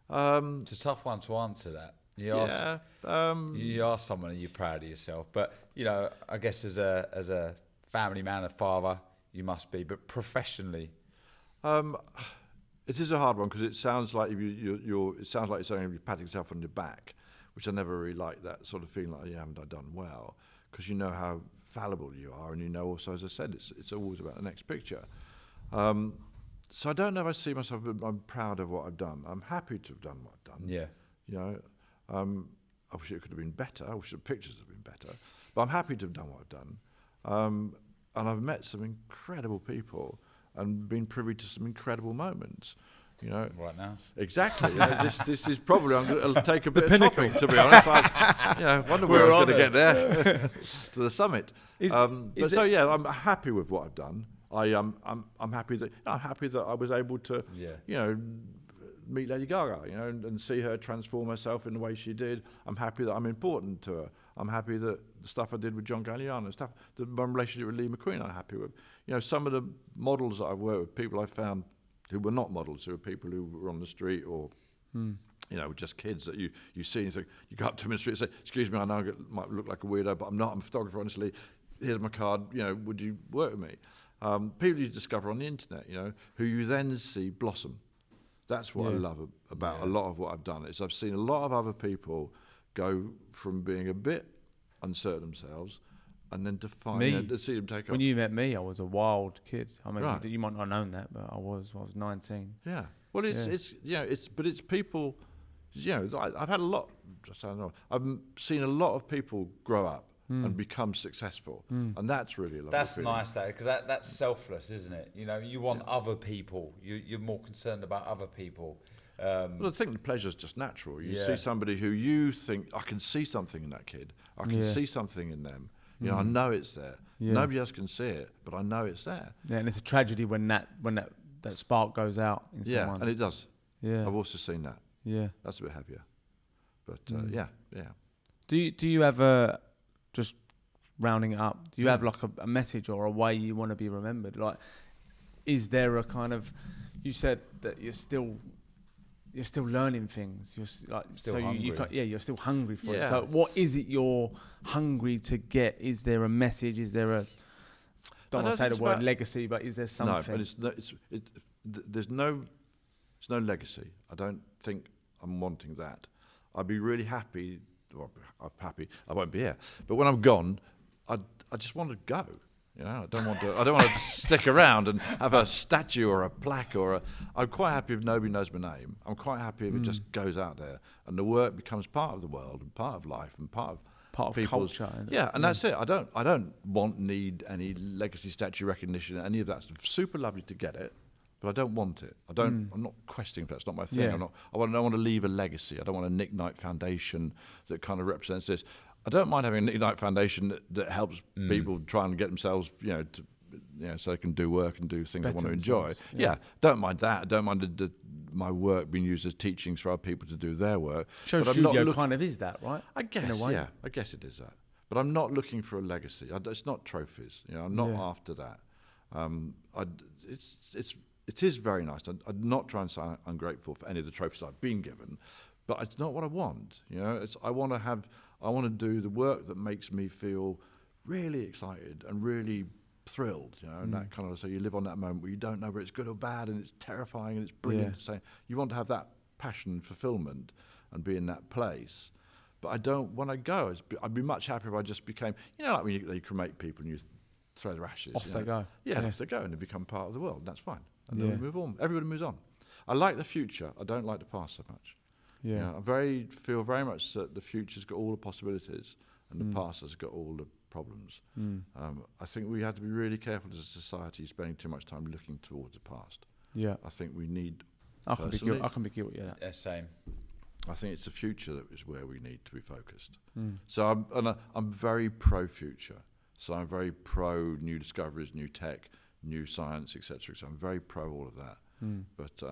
It's a tough one to answer that. You are someone and you're proud of yourself, but I guess as a family man, a father, you must be. But professionally,
it is a hard one because it sounds like it sounds like you're saying you're patting yourself on your back, which I never really like that sort of feeling like haven't I done well, because you know how fallible you are, and you know also, as I said, it's always about the next picture. So I don't know if I see myself. I'm proud of what I've done. I'm happy to have done what I've done.
Yeah.
I wish it could have been better. I wish the pictures had been better. But I'm happy to have done what I've done. And I've met some incredible people and been privy to some incredible moments.
Right now.
Exactly. This is probably, it'll take a bit of topping, to be honest. I wonder where I was going to get there, to the summit. I'm happy with what I've done. I'm happy that I was able to, meet Lady Gaga, and see her transform herself in the way she did. I'm happy that I'm important to her. I'm happy that the stuff I did with John Galliano, my relationship with Lee McQueen, I'm happy with. Some of the models that I've worked with, people I found who were not models, who were people who were on the street or, just kids that you see and you think, you go up to them in the street and say, excuse me, I know I might look like a weirdo, but I'm not, I'm a photographer, honestly. Here's my card, would you work with me? People you discover on the internet, who you then see blossom. That's what I love about a lot of what I've done. Is I've seen a lot of other people go from being a bit uncertain themselves and then to see them take off.
When you met me, I was a wild kid. I mean, you might not have known that, but I was 19.
Yeah. Well, it's people. I've had a lot. I've seen a lot of people grow up and become successful, and that's really lovely.
That's nice, because that's selfless, isn't it? You want other people. You're more concerned about other people.
Well, I think the pleasure's just natural. You see somebody who you think, I can see something in that kid. I can see something in them. I know it's there. Nobody else can see it, but I know it's there.
Yeah, and it's a tragedy when that spark goes out in someone.
Yeah, and it does.
Yeah,
I've also seen that.
Yeah,
that's a bit heavier. But yeah.
Do you have a, just rounding it up, do you have like a message or a way you want to be remembered? Like, is there a kind of, you said that you're still learning things. You're like,
still hungry.
You're still hungry for it. So what is it you're hungry to get? Is there a message? Is there a, don't want to say the word legacy, but is there something?
No, but there's no legacy. I don't think I'm wanting that. I'd be really happy. Well, I'm happy. I won't be here. But when I'm gone, I just want to go. I don't want to stick around and have a statue or a plaque I'm quite happy if nobody knows my name. I'm quite happy if it just goes out there and the work becomes part of the world and part of life and part of
culture.
And that's it. I don't need any legacy statue recognition, any of that. It's super lovely to get it, but I don't want it. I'm not questioning if that's not my thing.
Yeah.
I don't want to leave a legacy. I don't want a Nick Knight Foundation that kind of represents this. I don't mind having a Nick Knight Foundation that helps people try and get themselves, so they can do work and do things they want to enjoy. Yeah, don't mind that. I don't mind my work being used as teachings for other people to do their work.
SHOWstudio kind of is that, right?
I guess, I guess it is that. But I'm not looking for a legacy. It's not trophies. I'm not after that. It is very nice. I'm not trying to sound ungrateful for any of the trophies I've been given, but it's not what I want. I want to do the work that makes me feel really excited and really thrilled, and that kind of, so you live on that moment where you don't know whether it's good or bad, and it's terrifying and it's brilliant. So you want to have that passion and fulfillment and be in that place. But I don't, when I go, I'd be much happier if I just became, like when you cremate people and you throw their ashes.
Off they go.
Yeah, off they go, and they become part of the world. That's fine. And then we move on. Everybody moves on. I like the future. I don't like the past so much.
Yeah.
I feel very much that the future's got all the possibilities and the past has got all the problems. I think we have to be really careful as a society spending too much time looking towards the past.
Yeah.
I think we need.
I can be guilty of that.
Yeah, same.
I think it's the future that is where we need to be focused. So I'm very pro-future. So I'm very pro new discoveries, new tech, new science, etc. So I'm very pro all of that. But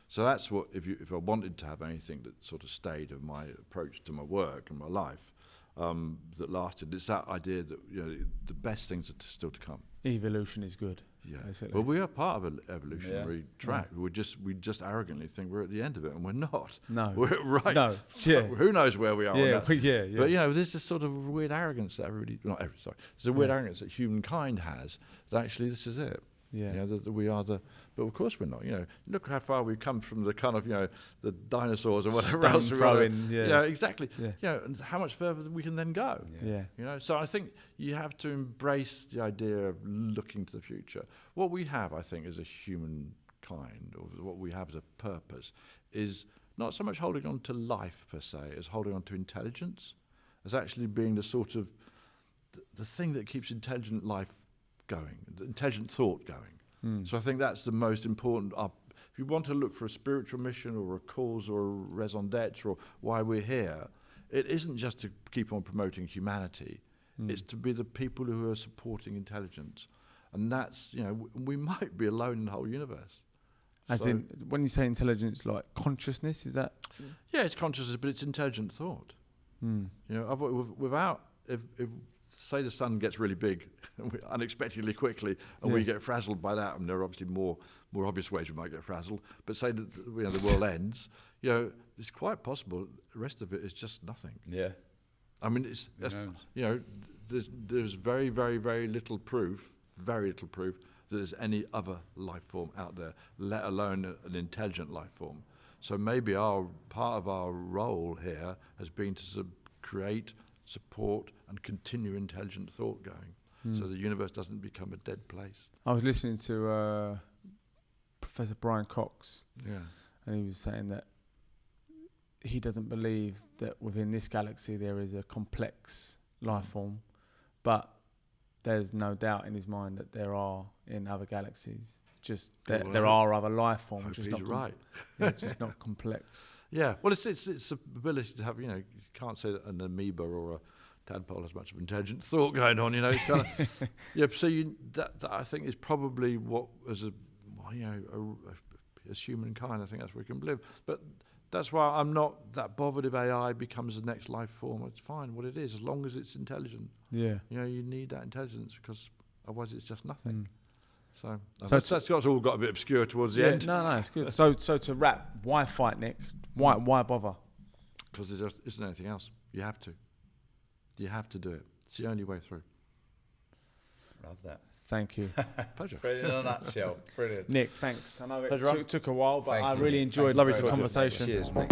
so that's what, if I wanted to have anything that sort of stayed of my approach to my work and my life that lasted, it's that idea that the best things are still to come.
Evolution is good. Yeah. Basically.
Well, we are part of an evolutionary track. We just arrogantly think we're at the end of it, and we're not.
No,
we're right.
No,
Who knows where we are?
Yeah,
on that.
yeah.
But there's this sort of weird arrogance that there's a weird arrogance that humankind has. That actually this is it.
Yeah.
That we are the. But of course we're not. Look how far we've come from the kind of the dinosaurs or whatever
Stone
else.
Throwing.
Yeah, exactly. Yeah. And how much further we can then go.
Yeah.
So I think you have to embrace the idea of looking to the future. What we have, I think, as a humankind, or what we have as a purpose, is not so much holding on to life per se, as holding on to intelligence, as actually being the sort of the thing that keeps intelligent life going, the intelligent thought going. So I think that's the most important. If you want to look for a spiritual mission or a cause or a raison d'etre or why we're here, it isn't just to keep on promoting humanity. It's to be the people who are supporting intelligence. And that's, we might be alone in the whole universe.
As in, when you say intelligence, like consciousness, is that?
Yeah, it's consciousness, but it's intelligent thought. Without, if say the sun gets really big unexpectedly quickly and we get frazzled by that, and there are obviously more obvious ways we might get frazzled, but say that the world ends, it's quite possible the rest of it is just nothing.
Yeah.
I mean, there's very, very, very little proof that there's any other life form out there, let alone an intelligent life form. So maybe part of our role here has been to create, support and continue intelligent thought going, so the universe doesn't become a dead place.
I was listening to Professor Brian Cox, and he was saying that he doesn't believe that within this galaxy there is a complex life form, but there's no doubt in his mind that there are in other galaxies. Just that there are other life forms.
Just not
just not complex.
Yeah, well, it's the ability to have, you can't say that an amoeba or a tadpole has much of intelligent thought going on. It's kind of So that I think is probably what as as humankind, I think that's where we can live. But that's why I'm not that bothered if AI becomes the next life form. It's fine what it is, as long as it's intelligent. Yeah, you need that intelligence because otherwise it's just nothing. So that's all got a bit obscure towards the end.
No, it's good. So to wrap, why fight, Nick? Why bother?
Because there isn't anything else. You have to. You have to do it. It's the only way through.
Love that.
Thank you.
Pleasure.
In a nutshell. Brilliant.
Nick, thanks. I know it took a while, but I really enjoyed
the
conversation.
Cheers, mate.